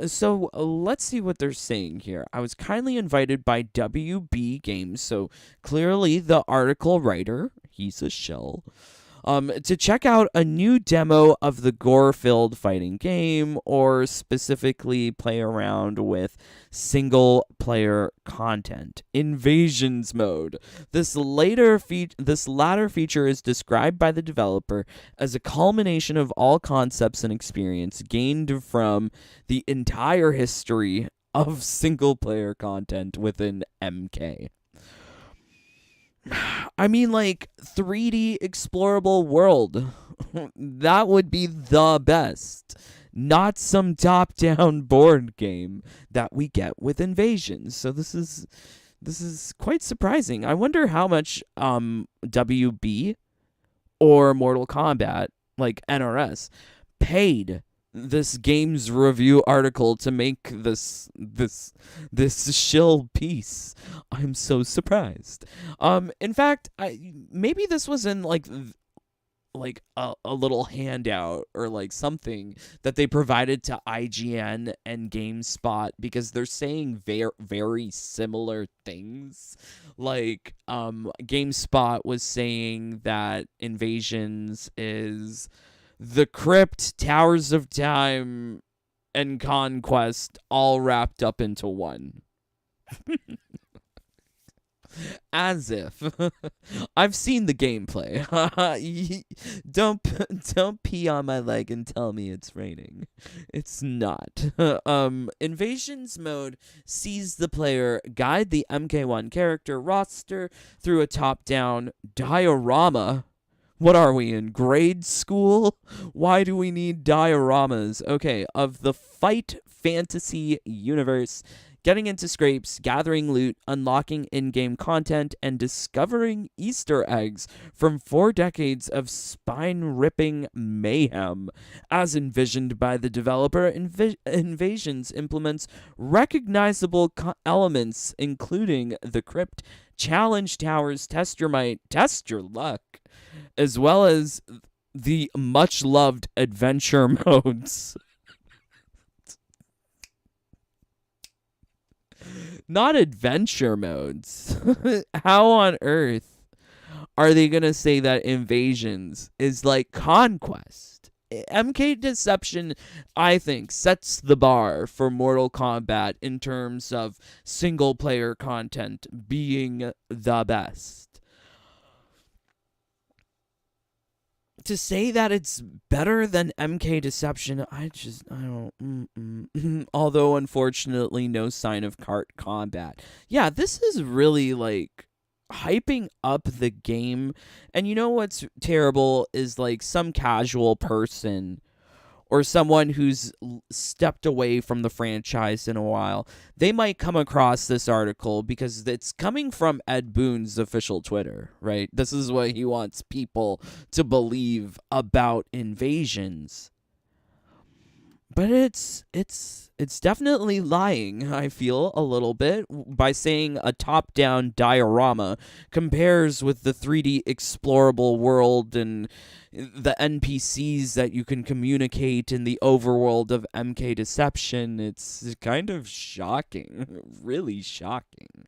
So let's see what they're saying here. I was kindly invited by WB Games, so clearly the article writer, he's a shill, to check out a new demo of the gore-filled fighting game, or specifically play around with single-player content. Invasions mode. This latter feature is described by the developer as a culmination of all concepts and experience gained from the entire history of single-player content within MK. I mean, like, 3D explorable world. That would be the best. Not some top-down board game that we get with Invasions. So this is quite surprising. I wonder how much WB or Mortal Kombat, like NRS, paid this game's review article to make this shill piece. I'm so surprised. In fact, maybe this was in like a little handout or like something that they provided to IGN and GameSpot, because they're saying very similar things. Like GameSpot was saying that Invasions is the Crypt, Towers of Time, and Conquest all wrapped up into one. As if. I've seen the gameplay. Don't pee on my leg and tell me it's raining. It's not. Invasions mode sees the player guide the MK1 character roster through a top-down diorama. What are we, in grade school? Why do we need dioramas? Okay, of the fight fantasy universe, getting into scrapes, gathering loot, unlocking in-game content, and discovering Easter eggs from 4 decades of spine-ripping mayhem. As envisioned by the developer, Invasions implements recognizable elements, including the Crypt, Challenge Towers, Test Your Might, Test Your Luck, as well as the much-loved adventure modes. Not adventure modes. How on earth are they going to say that Invasions is like Conquest? MK Deception, I think, sets the bar for Mortal Kombat in terms of single-player content being the best. To say that it's better than MK Deception, I don't. Although, unfortunately, no sign of cart combat. Yeah, this is really, like, hyping up the game. And you know what's terrible is, like, some casual person or someone who's stepped away from the franchise in a while, they might come across this article because it's coming from Ed Boon's official Twitter, right? This is what he wants people to believe about Invasions. But it's definitely lying, I feel, a little bit, by saying a top-down diorama compares with the 3D explorable world and the NPCs that you can communicate in the overworld of MK Deception. It's kind of shocking. Really shocking.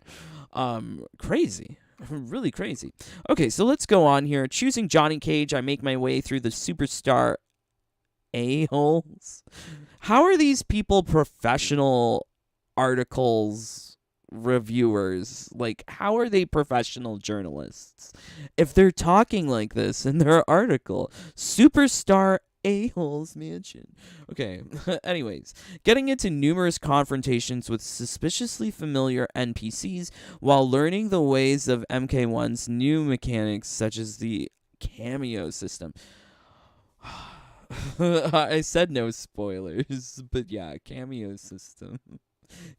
Crazy. Really crazy. Okay, so let's go on here. Choosing Johnny Cage, I make my way through the superstar a-holes. How are these people professional articles reviewers? Like, how are they professional journalists if they're talking like this in their article? Superstar a-holes mansion. Okay, anyways, getting into numerous confrontations with suspiciously familiar NPCs while learning the ways of MK1's new mechanics, such as the cameo system. I said no spoilers, but yeah, cameo system.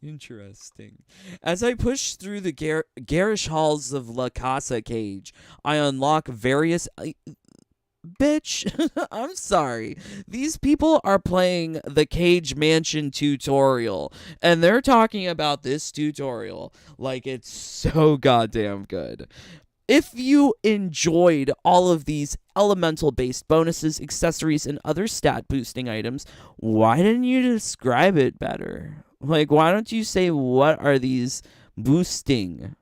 Interesting. As I push through the garish halls of La Casa Cage, I unlock various... Bitch, I'm sorry. These people are playing the Cage Mansion tutorial, and they're talking about this tutorial like it's so goddamn good. If you enjoyed all of these elemental-based bonuses, accessories, and other stat-boosting items, why didn't you describe it better? Like, why don't you say what are these boosting?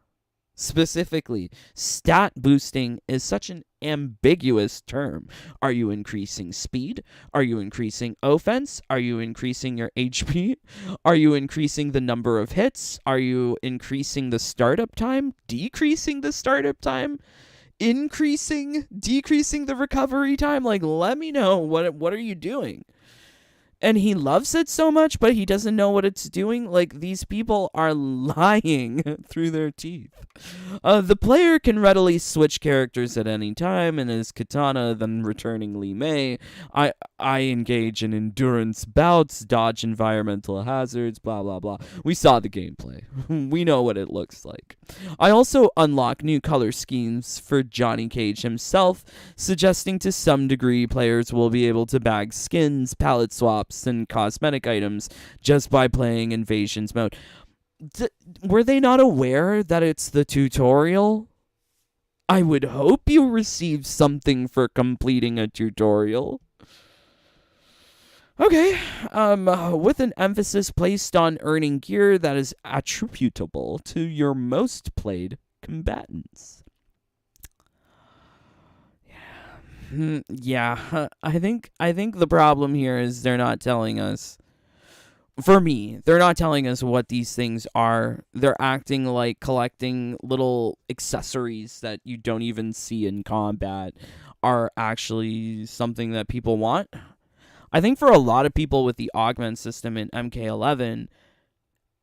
Specifically, stat boosting is such an ambiguous term. Are you increasing speed? Are you increasing offense? Are you increasing your HP? Are you increasing the number of hits? Are you increasing the startup time? Decreasing the startup time? Decreasing the recovery time? Like, let me know, what are you doing? And he loves it so much, but he doesn't know what it's doing. Like, these people are lying through their teeth. The player can readily switch characters at any time, and as Katana, then returning Li Mei, I engage in endurance bouts, dodge environmental hazards, blah, blah, blah. We saw the gameplay. We know what it looks like. I also unlock new color schemes for Johnny Cage himself, suggesting to some degree players will be able to bag skins, palette swaps, and cosmetic items just by playing Invasions mode. Were they not aware that it's the tutorial? I would hope you receive something for completing a tutorial. Okay, with an emphasis placed on earning gear that is attributable to your most played combatants. Yeah, I think the problem here is they're not telling us. For me, they're not telling us what these things are. They're acting like collecting little accessories that you don't even see in combat are actually something that people want. I think for a lot of people with the augment system in MK11,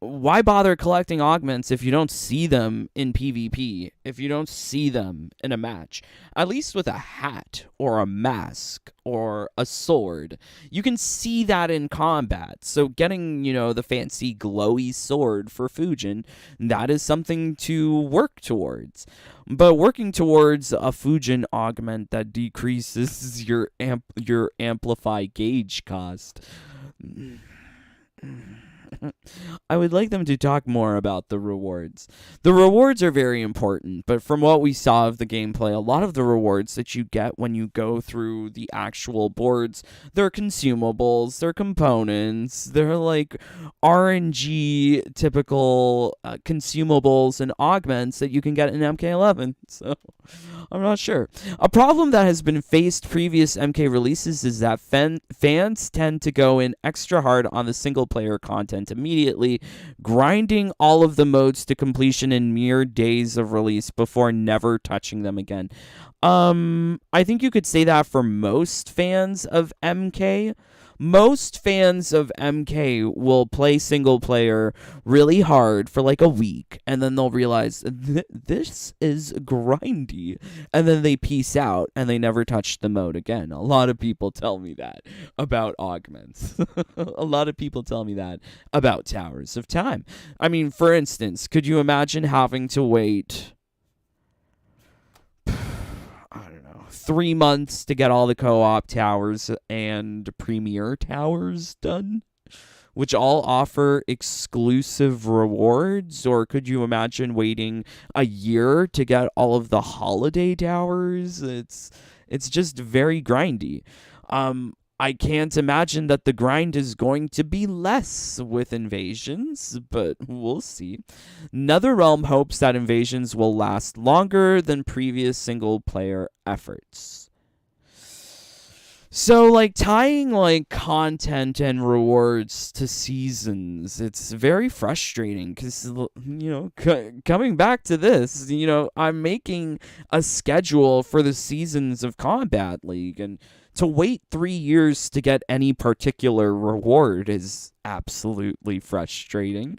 why bother collecting augments if you don't see them in PvP, if you don't see them in a match? At least with a hat or a mask or a sword, you can see that in combat. So getting, the fancy glowy sword for Fujin, that is something to work towards. But working towards a Fujin augment that decreases your amplify gauge cost... I would like them to talk more about the rewards. The rewards are very important, but from what we saw of the gameplay, a lot of the rewards that you get when you go through the actual boards, they're consumables, they're components, they're like RNG typical consumables and augments that you can get in MK11. So I'm not sure. A problem that has been faced previous MK releases is that fans tend to go in extra hard on the single player content immediately, grinding all of the modes to completion in mere days of release before never touching them again. I think you could say that for most fans of MK. Most fans of MK will play single player really hard for like a week, and then they'll realize this is grindy, and then they peace out and they never touch the mode again. A lot of people tell me that about augments. A lot of people tell me that about Towers of Time. I mean, for instance, could you imagine having to wait 3 months to get all the co-op towers and premier towers done, which all offer exclusive rewards? Or could you imagine waiting a year to get all of the holiday towers? It's just very grindy. I can't imagine that the grind is going to be less with Invasions, but we'll see. NetherRealm hopes that Invasions will last longer than previous single-player efforts. So, tying, content and rewards to seasons, it's very frustrating because, coming back to this, I'm making a schedule for the seasons of Combat League, and to wait 3 years to get any particular reward is absolutely frustrating.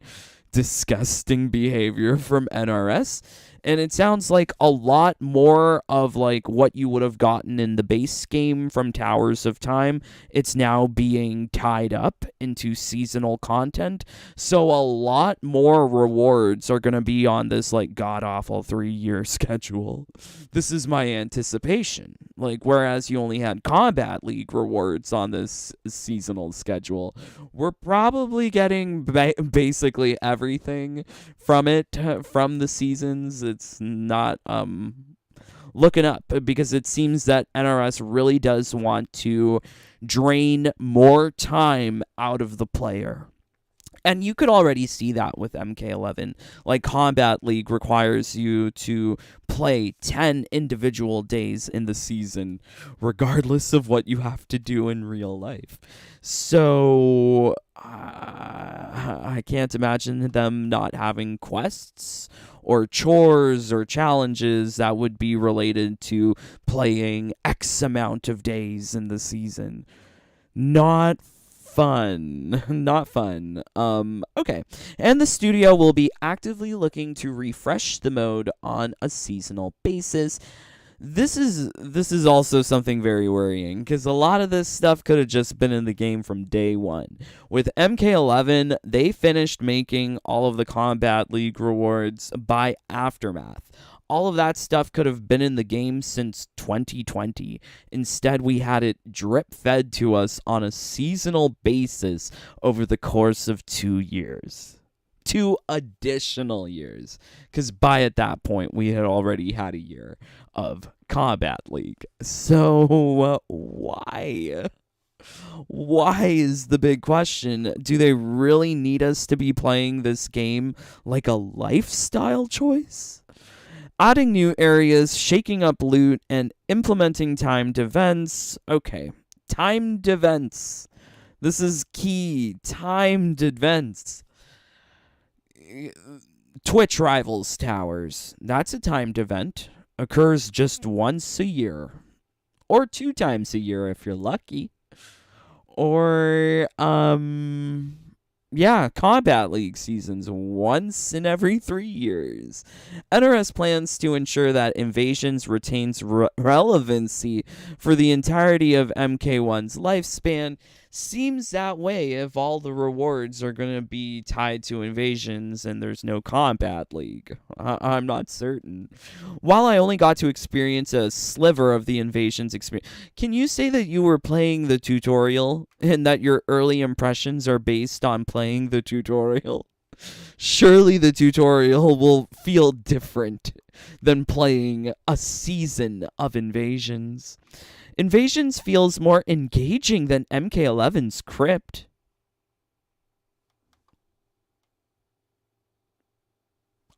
Disgusting behavior from NRS. And it sounds like a lot more of like what you would have gotten in the base game from Towers of Time. It's now being tied up into seasonal content. So a lot more rewards are going to be on this like god-awful 3-year schedule. This is my anticipation. Like, whereas you only had Combat League rewards on this seasonal schedule, we're probably getting basically everything from it, from the seasons. It's not looking up, because it seems that NRS really does want to drain more time out of the player. And you could already see that with MK11. Like, Combat League requires you to play 10 individual days in the season, regardless of what you have to do in real life. So, I can't imagine them not having quests or chores or challenges that would be related to playing X amount of days in the season. Not fun. Okay. And the studio will be actively looking to refresh the mode on a seasonal basis. This is also something very worrying, because a lot of this stuff could have just been in the game from day one. With MK11, they finished making all of the Combat League rewards by Aftermath. All of that stuff could have been in the game since 2020. Instead, we had it drip-fed to us on a seasonal basis over the course of 2 years. 2 additional years. Because at that point, we had already had a year of Combat League. So, why? Why is the big question? Do they really need us to be playing this game like a lifestyle choice? Adding new areas, shaking up loot, and implementing timed events. Okay, timed events. This is key. Timed events. Twitch Rivals Towers. That's a timed event. Occurs just once a year. Or 2 times a year if you're lucky. Or, Combat League seasons once in every 3 years. NRS plans to ensure that Invasions retains relevancy for the entirety of MK1's lifespan. Seems that way if all the rewards are going to be tied to Invasions and there's no Combat League. I'm not certain. While I only got to experience a sliver of the Invasions experience, can you say that you were playing the tutorial and that your early impressions are based on playing the tutorial? Surely the tutorial will feel different than playing a season of Invasions. Invasions feels more engaging than MK11's Crypt.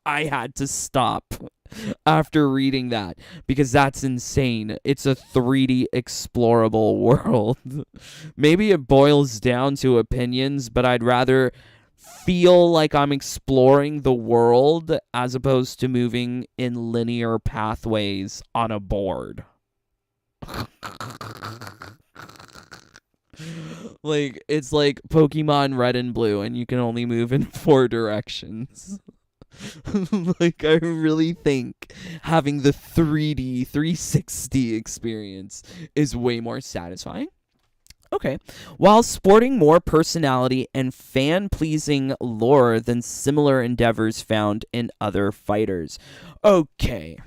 I had to stop after reading that, because that's insane. It's a 3D explorable world. Maybe it boils down to opinions, but I'd rather feel like I'm exploring the world as opposed to moving in linear pathways on a board. Like, it's like Pokemon Red and Blue, and you can only move in 4 directions. Like, I really think having the 3D 360 experience is way more satisfying. Okay. While sporting more personality and fan-pleasing lore than similar endeavors found in other fighters. Okay.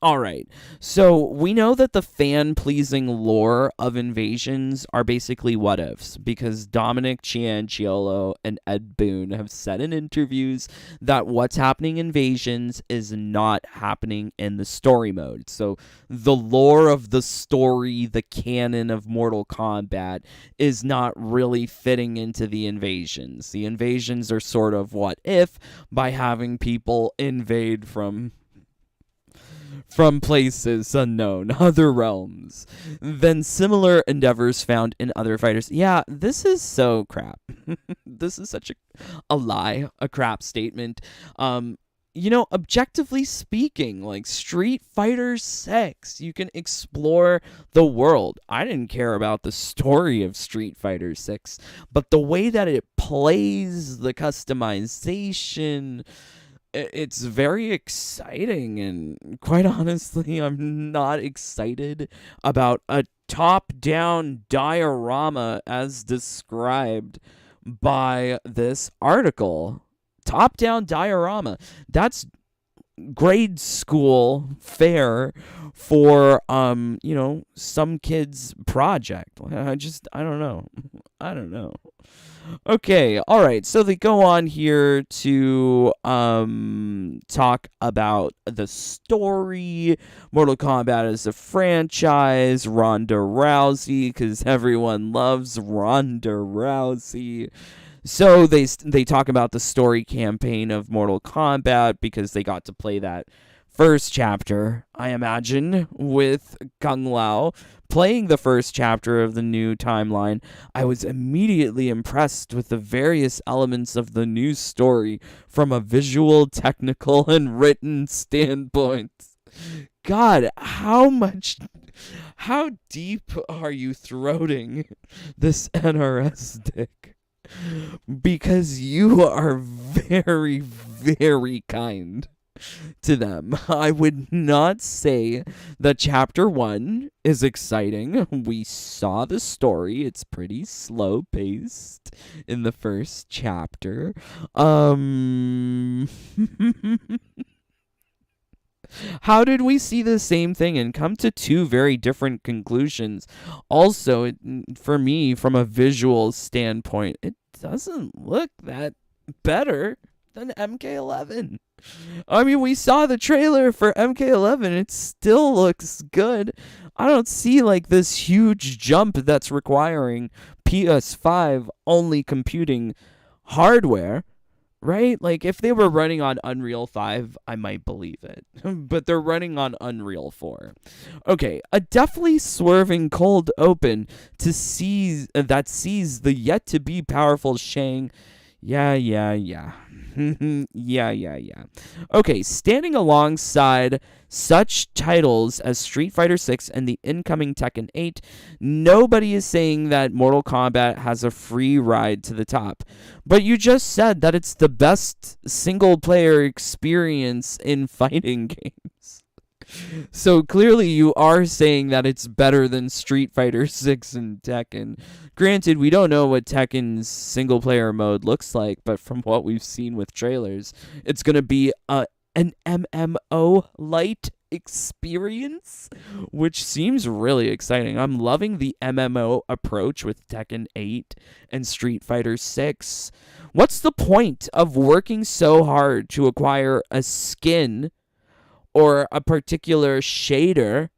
All right, so we know that the fan-pleasing lore of Invasions are basically what-ifs, because Dominic Cianciolo and Ed Boon have said in interviews that what's happening in Invasions is not happening in the story mode. So the lore of the story, the canon of Mortal Kombat, is not really fitting into the Invasions. The Invasions are sort of what-if by having people invade from places unknown, other realms, than similar endeavors found in other fighters. Yeah, this is so crap. This is such a lie, a crap statement. Objectively speaking, like Street Fighter 6, you can explore the world. I didn't care about the story of Street Fighter 6, but the way that it plays, the customization, it's very exciting, and quite honestly, I'm not excited about a top-down diorama as described by this article. Top-down diorama. That's grade school fare for some kid's project. I don't know. Okay, all right. So they go on here to talk about the story, Mortal Kombat as a franchise, Ronda Rousey, because everyone loves Ronda Rousey. So they talk about the story campaign of Mortal Kombat because they got to play that first chapter, I imagine, with Kung Lao. Playing the first chapter of the new timeline, I was immediately impressed with the various elements of the new story from a visual, technical, and written standpoint. God, how deep are you throating this NRS dick? Because you are very, very kind to them. I would not say that chapter 1 is exciting. We saw the story. It's pretty slow paced in the first chapter. How did we see the same thing and come to two very different conclusions? Also, for me, from a visual standpoint, it doesn't look that better than MK11. I mean, we saw the trailer for MK11. It still looks good. I don't see like this huge jump that's requiring PS5 only computing hardware. Right? Like, if they were running on Unreal 5, I might believe it. But they're running on Unreal 4. Okay, a deftly swerving cold open to sees the yet-to-be powerful Shang. Yeah. Yeah. Okay, standing alongside such titles as Street Fighter 6 and the incoming Tekken 8, nobody is saying that Mortal Kombat has a free ride to the top. But you just said that it's the best single-player experience in fighting games. So clearly you are saying that it's better than Street Fighter 6 and Tekken. Granted, we don't know what Tekken's single-player mode looks like, but from what we've seen with trailers, it's going to be an MMO-light experience, which seems really exciting. I'm loving the MMO approach with Tekken 8 and Street Fighter 6. What's the point of working so hard to acquire a skin or a particular shader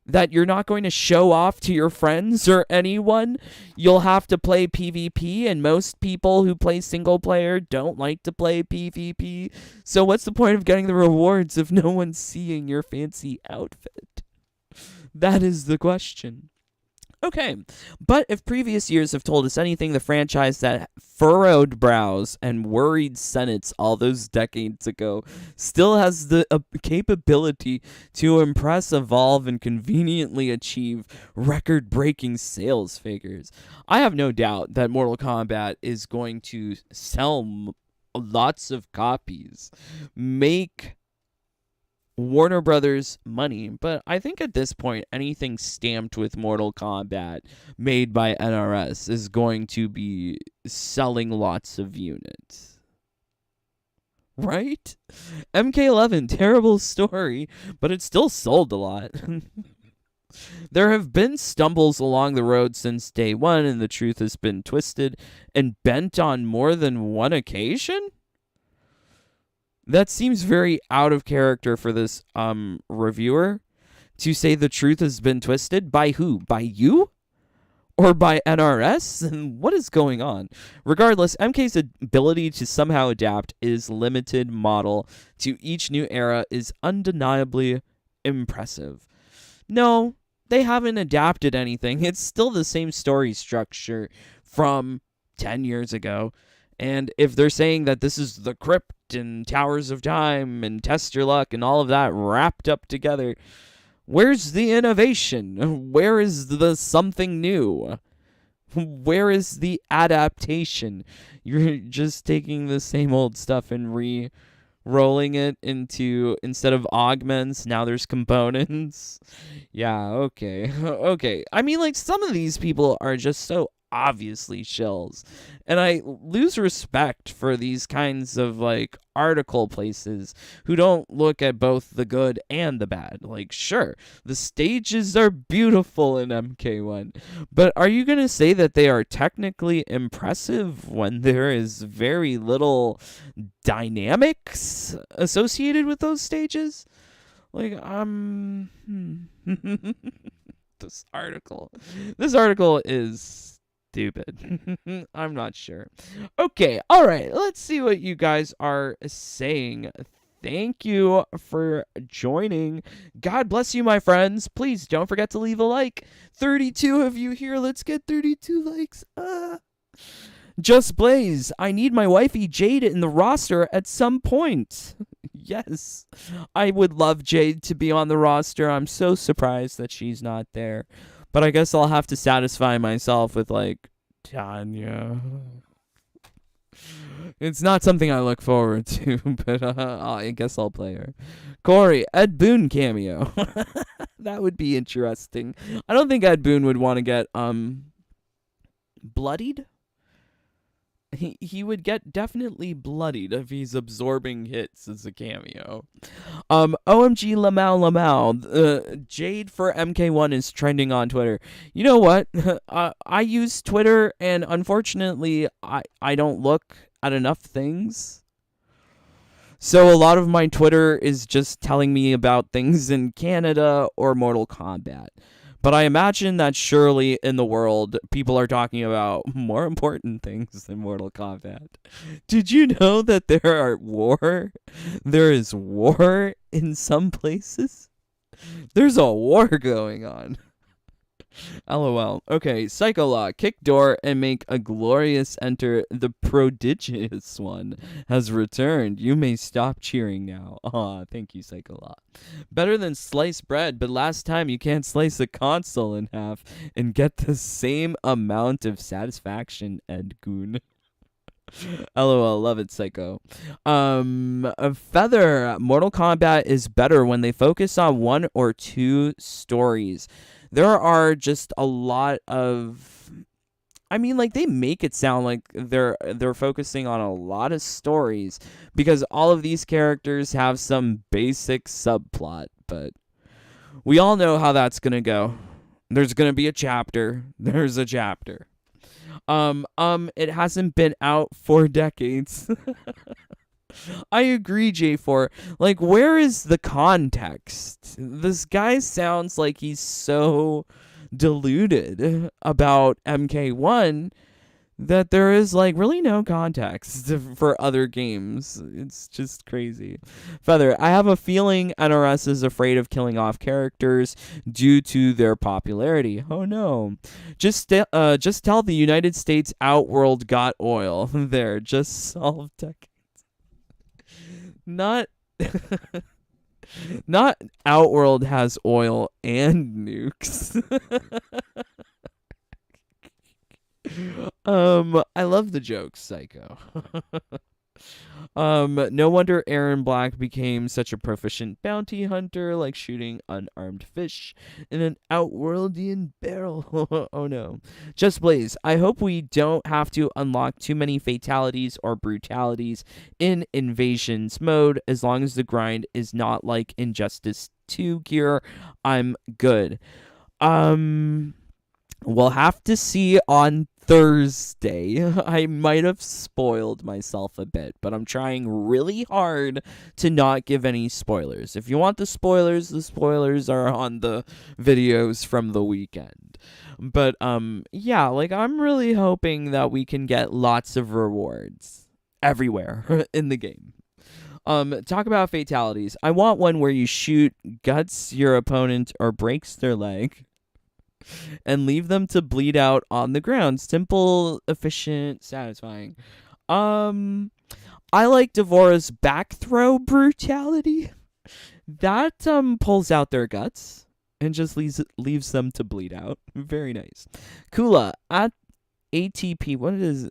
that you're not going to show off to your friends or anyone? You'll have to play PvP, and most people who play single player don't like to play PvP. So what's the point of getting the rewards if no one's seeing your fancy outfit? That is the question. Okay, but if previous years have told us anything, the franchise that furrowed brows and worried senates all those decades ago still has the capability to impress, evolve, and conveniently achieve record-breaking sales figures. I have no doubt that Mortal Kombat is going to sell lots of copies, make Warner Brothers money, but I think at this point anything stamped with Mortal Kombat made by NRS is going to be selling lots of units. Right? MK11, terrible story, but it still sold a lot. There have been stumbles along the road since day one, and the truth has been twisted and bent on more than one occasion? That seems very out of character for this reviewer to say the truth has been twisted. By who? By you? Or by NRS? And what is going on? Regardless, MK's ability to somehow adapt his limited model to each new era is undeniably impressive. No, they haven't adapted anything. It's still the same story structure from 10 years ago. And if they're saying that this is the Crypt and Towers of Time and Test Your Luck and all of that wrapped up together, where's the innovation? Where is the something new? Where is the adaptation? You're just taking the same old stuff and rolling it into, instead of augments, now there's components. Yeah, okay. Okay. I mean, like, some of these people are just so obviously shills. And I lose respect for these kinds of, like, article places who don't look at both the good and the bad. Like, sure, the stages are beautiful in MK1, but are you going to say that they are technically impressive when there is very little dynamics associated with those stages? Like, this article is stupid. I'm not sure. Okay, all right, let's see what you guys are saying. Thank you for joining. God bless you, my friends. Please don't forget to leave a like. 32 of you here. Let's get 32 likes. Just Blaze, I need my wifey Jade in the roster at some point. Yes, I would love Jade to be on the roster. I'm so surprised that she's not there. But I guess I'll have to satisfy myself with, like, Tanya. It's not something I look forward to, but I guess I'll play her. Corey, Ed Boon cameo. That would be interesting. I don't think Ed Boon would want to get bloodied. He would get definitely bloodied if he's absorbing hits as a cameo. OMG Lamau. Jade for MK1 is trending on Twitter. You know what? I use Twitter, and unfortunately, I don't look at enough things. So a lot of my Twitter is just telling me about things in Canada or Mortal Kombat. But I imagine that surely in the world, people are talking about more important things than Mortal Kombat. Did you know that there is war in some places? There's a war going on. LOL. Okay, Psycholaw, kick door and make a glorious enter. The prodigious one has returned. You may stop cheering now. Aw, thank you, Psycholaw. Better than sliced bread, but last time you can't slice a console in half and get the same amount of satisfaction, Ed Goon. LOL, love it, Psycho. Feather, Mortal Kombat is better when they focus on one or two stories. There are just a lot of, I mean, like, they make it sound like they're focusing on a lot of stories because all of these characters have some basic subplot, but we all know how that's gonna go. There's gonna be a chapter. There's a chapter. It hasn't been out for decades. I agree, J4. Like, where is the context? This guy sounds like he's so deluded about MK1 that there is, like, really no context for other games. It's just crazy. Feather, I have a feeling NRS is afraid of killing off characters due to their popularity. Oh no. Just tell the United States Outworld got oil. There, just solve tech. Not Outworld has oil and nukes. I love the jokes, Psycho. No wonder Aaron Black became such a proficient bounty hunter, like shooting unarmed fish in an Outworldian barrel. Oh no. Just Blaze, I hope we don't have to unlock too many fatalities or brutalities in Invasions mode. As long as the grind is not like Injustice 2 gear, I'm good. We'll have to see on Thursday. I might have spoiled myself a bit, but I'm trying really hard to not give any spoilers. If you want the spoilers are on the videos from the weekend. But yeah, like, I'm really hoping that we can get lots of rewards everywhere in the game. Talk about fatalities. I want one where you shoot, guts your opponent, or breaks their leg and leave them to bleed out on the ground. Simple, efficient, satisfying. I like Devora's back throw brutality. That pulls out their guts and just leaves them to bleed out. Very nice. Kula, ATP. What does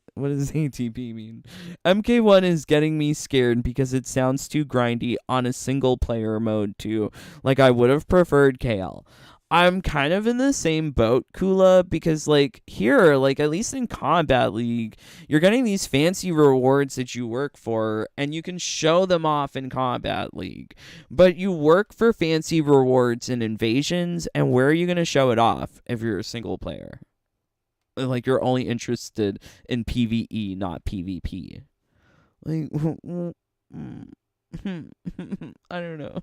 ATP mean? MK1 is getting me scared because it sounds too grindy on a single player mode too. Like I would have preferred KL. I'm kind of in the same boat, Kula, because like here, like at least in Combat League, you're getting these fancy rewards that you work for, and you can show them off in Combat League. But you work for fancy rewards in Invasions, and where are you going to show it off if you're a single player? Like you're only interested in PvE, not PvP. Like, I don't know.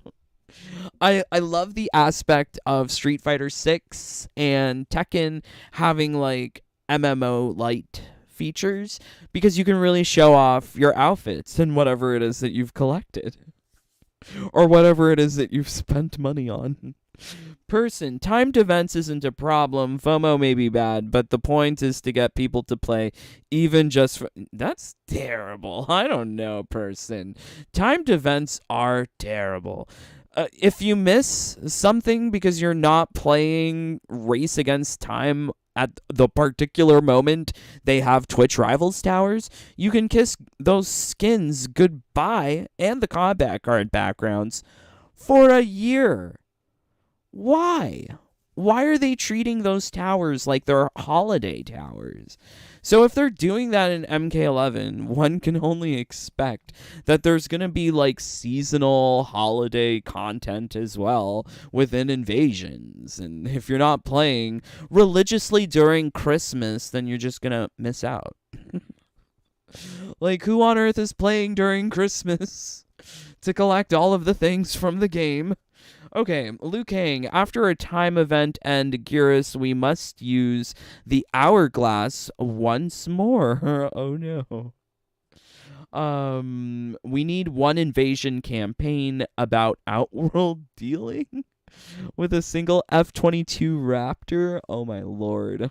I love the aspect of Street Fighter 6 and Tekken having like MMO light features because you can really show off your outfits and whatever it is that you've collected or whatever it is that you've spent money on. Person, timed events isn't a problem. FOMO may be bad, but the point is to get people to play even just for... That's terrible. I don't know, person. Timed events are terrible. If you miss something because you're not playing Race Against Time at the particular moment they have Twitch Rivals Towers, you can kiss those skins goodbye and the combat card backgrounds for a year. Why? Why are they treating those towers like they're holiday towers? So if they're doing that in MK11, one can only expect that there's going to be like seasonal holiday content as well within Invasions. And if you're not playing religiously during Christmas, then you're just going to miss out. Like, who on earth is playing during Christmas to collect all of the things from the game? Okay, Liu Kang, after a time event and Gearus, we must use the hourglass once more. Oh no. We need one invasion campaign about outworld dealing with a single F-22 Raptor. Oh my lord.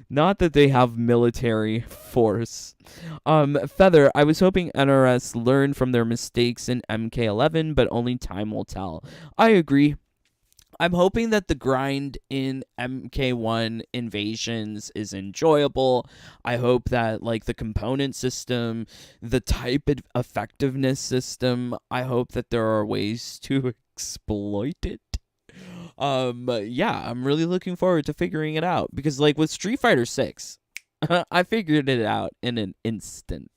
Not that they have military force. Feather, I was hoping NRS learned from their mistakes in MK11, but only time will tell. I agree. I'm hoping that the grind in MK1 Invasions is enjoyable. I hope that, like, the component system, the type effectiveness system, I hope that there are ways to exploit it. Yeah, I'm really looking forward to figuring it out because like with Street Fighter 6, I figured it out in an instant.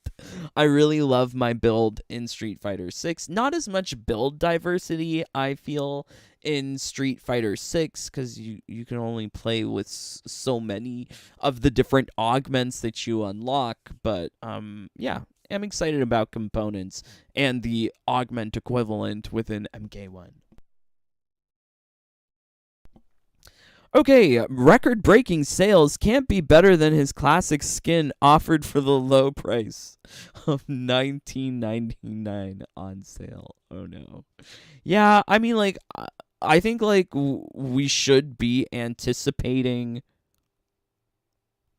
I really love my build in Street Fighter 6. Not as much build diversity, I feel, in Street Fighter 6 because you can only play with so many of the different augments that you unlock. But yeah, I'm excited about components and the augment equivalent within MK1. Okay, record-breaking sales can't be better than his classic skin offered for the low price of $19.99 on sale. Oh no. Yeah, I mean, like, I think, like, we should be anticipating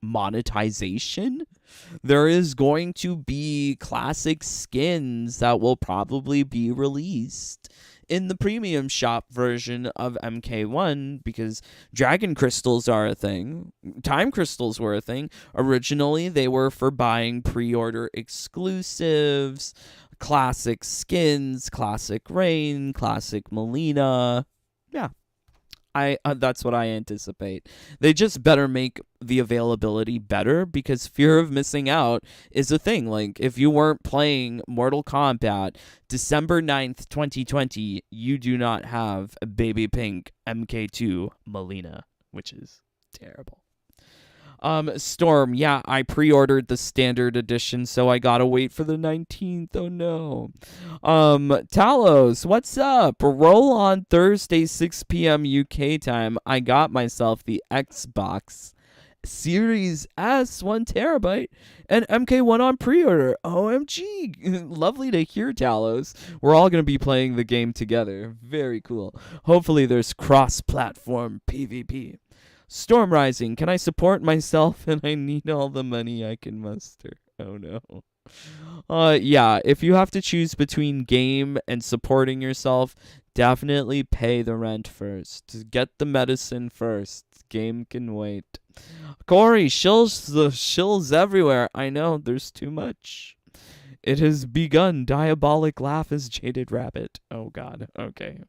monetization. There is going to be classic skins that will probably be released in the premium shop version of MK1 because dragon crystals are a thing. Time crystals were a thing. Originally, they were for buying pre-order exclusives, classic skins, classic Rain, classic Melina. Yeah. That's what I anticipate. They just better make the availability better because fear of missing out is a thing. Like, if you weren't playing Mortal Kombat December 9th, 2020, you do not have a baby pink MK2 Melina, which is terrible. Storm, yeah, I pre-ordered the standard edition, so I gotta wait for the 19th. Oh no. Talos, what's up? Roll on Thursday, 6 p.m. UK time. I got myself the Xbox Series S 1 terabyte and MK1 on pre-order. OMG. Lovely to hear, Talos. We're all gonna be playing the game together. Very cool. Hopefully there's cross-platform PvP. Storm Rising, can I support myself and I need all the money I can muster? Oh no. Yeah, if you have to choose between game and supporting yourself, definitely pay the rent first. Get the medicine first. Game can wait. Corey, shills everywhere. I know, there's too much. It has begun. Diabolic laugh as Jaded Rabbit. Oh god. Okay.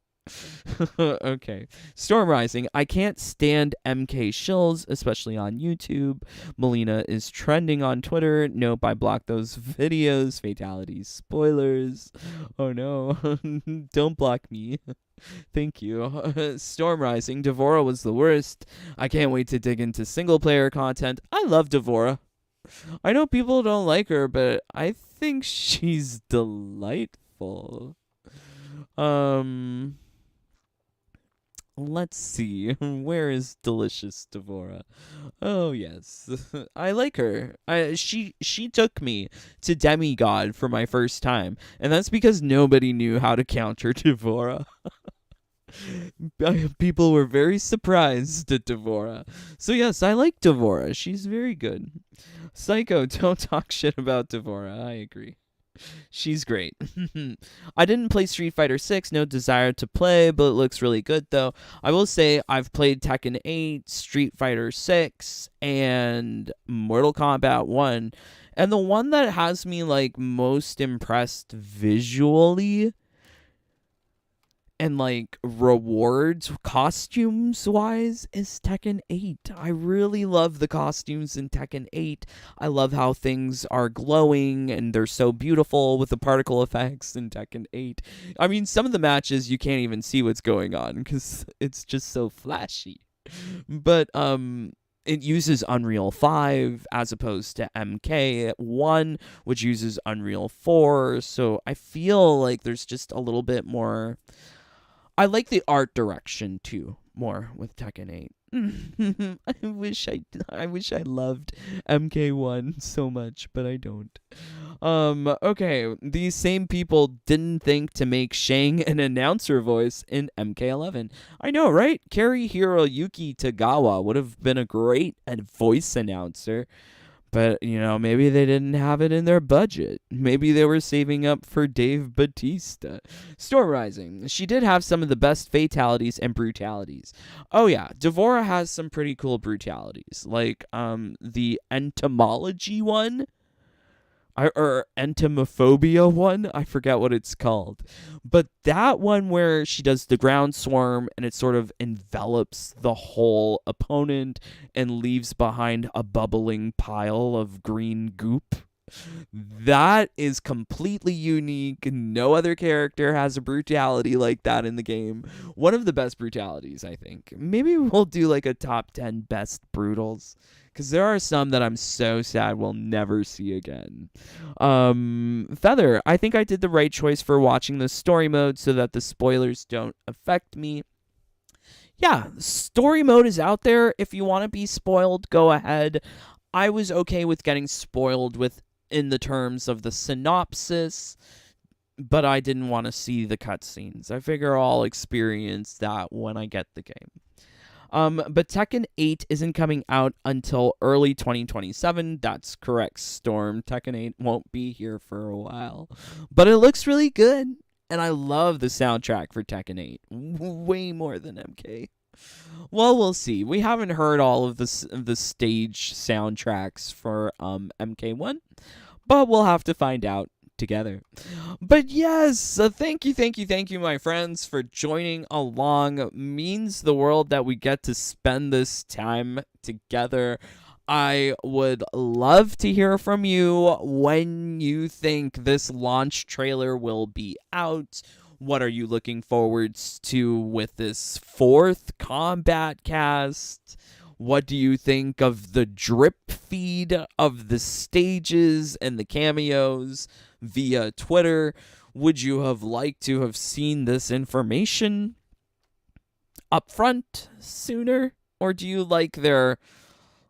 Okay. Storm Rising. I can't stand MK Shills, especially on YouTube. Melina is trending on Twitter. Nope, I blocked those videos. Fatalities. Spoilers. Oh no. Don't block me. Thank you. Storm Rising. Devora was the worst. I can't wait to dig into single player content. I love Devora. I know people don't like her, but I think she's delightful. Let's see. Where is delicious Devora? Oh yes, I like her. She took me to demigod for my first time, and that's because nobody knew how to counter Devora. People were very surprised at Devora. So yes, I like Devora. She's very good. Psycho, don't talk shit about Devora. I agree. She's great. I didn't play Street Fighter 6, no desire to play, but it looks really good though. I will say I've played Tekken 8, Street Fighter 6, and Mortal Kombat 1. And the one that has me like most impressed visually and like rewards costumes wise is Tekken 8. I really love the costumes in Tekken 8. I love how things are glowing and they're so beautiful with the particle effects in Tekken 8. I mean, some of the matches you can't even see what's going on because it's just so flashy. But it uses Unreal 5 as opposed to MK1, which uses Unreal 4. So I feel like there's just a little bit more. I like the art direction too more with Tekken 8. I wish I loved MK1 so much, but I don't. Okay, these same people didn't think to make Shang an announcer voice in MK11. I know, right? Kari Hiroyuki Tagawa would have been a great voice announcer. But, you know, maybe they didn't have it in their budget. Maybe they were saving up for Dave Bautista. Storm Rising. She did have some of the best fatalities and brutalities. Oh, yeah. Devora has some pretty cool brutalities. Like, the entomology one. Or entomophobia one. I forget what it's called. But that one where she does the ground swarm and it sort of envelops the whole opponent and leaves behind a bubbling pile of green goop. That is completely unique. No other character has a brutality like that in the game. One of the best brutalities, I think. Maybe we'll do like a top 10 best brutals. Because there are some that I'm so sad we'll never see again. Feather, I think I did the right choice for watching the story mode so that the spoilers don't affect me. Yeah, story mode is out there. If you want to be spoiled, go ahead. I was okay with getting spoiled in the terms of the synopsis, but I didn't want to see the cutscenes. I figure I'll experience that when I get the game. But Tekken 8 isn't coming out until early 2027. That's correct, Storm. Tekken 8 won't be here for a while. But it looks really good. And I love the soundtrack for Tekken 8. Way more than MK. Well, we'll see. We haven't heard all of the stage soundtracks for MK1. But we'll have to find out together. But yes, thank you, my friends, for joining along. Means the world that we get to spend this time together. I would love to hear from you when you think this launch trailer will be out. What are you looking forward to with this 4th combat cast? What do you think of the drip feed of the stages and the cameos via Twitter? Would you have liked to have seen this information up front sooner? Or do you like their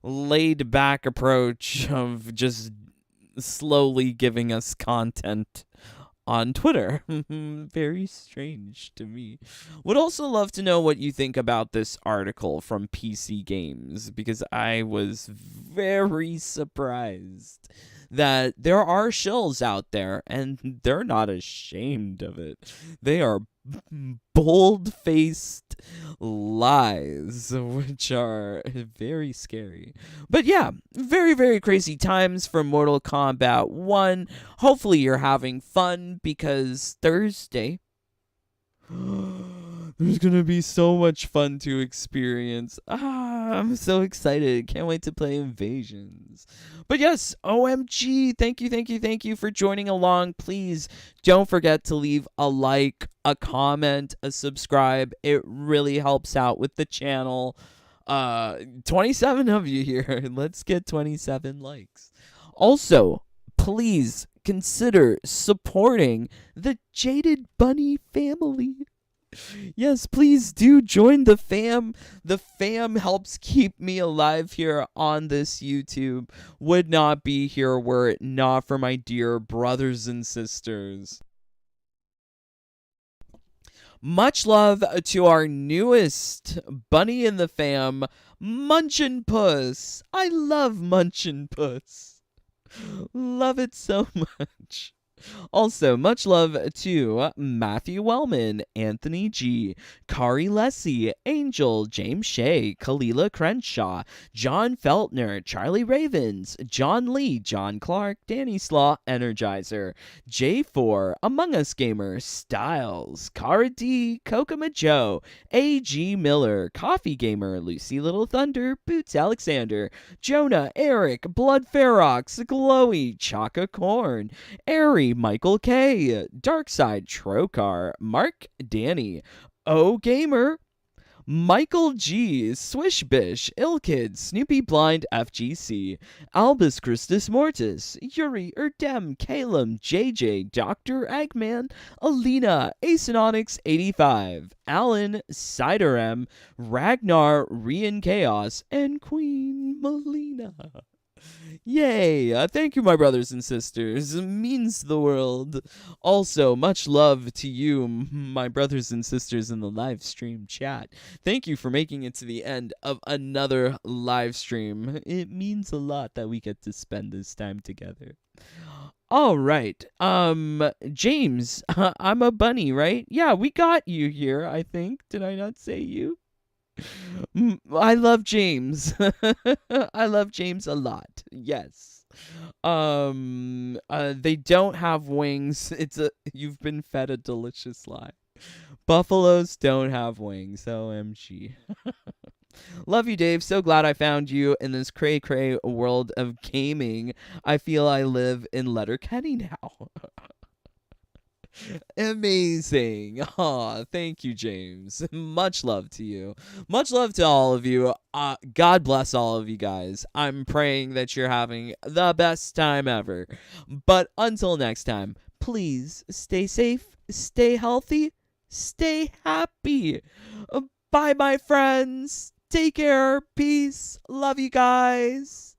laid back approach of just slowly giving us content on Twitter? Very strange to me. Would also love to know what you think about this article from PC Games, because I was very surprised that there are shills out there, and they're not ashamed of it. They are bold-faced lies, which are very scary. But yeah, very, very crazy times for Mortal Kombat 1. Hopefully you're having fun, because Thursday, there's gonna be so much fun to experience. I'm so excited. Can't wait to play Invasions. But yes, OMG, thank you for joining along. Please don't forget to leave a like, a comment, a subscribe. It really helps out with the channel. 27 of you here. Let's get 27 likes. Also, please consider supporting the Jaded Bunny family. Yes, please do join the fam. The fam helps keep me alive here on this YouTube. Would not be here were it not for my dear brothers and sisters. Much love to our newest bunny in the fam, Munchin' Puss. I love Munchin' Puss. Love it so much. Also, much love to Matthew Wellman, Anthony G, Kari Lessie, Angel, James Shea, Kalila Crenshaw, John Feltner, Charlie Ravens, John Lee, John Clark, Danny Slaw, Energizer, J4, Among Us Gamer, Styles, Cara D, Kokoma Joe, A.G. Miller, Coffee Gamer, Lucy Little Thunder, Boots Alexander, Jonah, Eric, Blood Ferox, Glowy, Chaka Corn, Airy, Michael K, Darkside Trokar, Mark Danny, O Gamer, Michael G, Swishbish, Ilkid, Snoopy Blind FGC, Albus Christus Mortis, Yuri Erdem, Calum, JJ, Dr. Eggman, Alina, Acenonics 85, Alan, Ciderem, Ragnar, Rian Chaos, and Queen Melina. Yay! Thank you, my brothers and sisters. It means the world. Also, much love to you, my brothers and sisters in the live stream chat. Thank you for making it to the end of another live stream. It means a lot that we get to spend this time together. All right. James, I'm a bunny, right? Yeah, we got you here, I think. Did I not say you? I love James. I love James a lot. Yes. They don't have wings. You've been fed a delicious lie. Buffaloes don't have wings. OMG. Love you, Dave. So glad I found you in this cray-cray world of gaming. I feel I live in Letterkenny now. Amazing. Aw, thank you, James. Much love to you. Much love to all of you. God bless all of you guys. I'm praying that you're having the best time ever. But until next time, please stay safe, stay healthy, stay happy. Bye, my friends. Take care. Peace. Love you guys.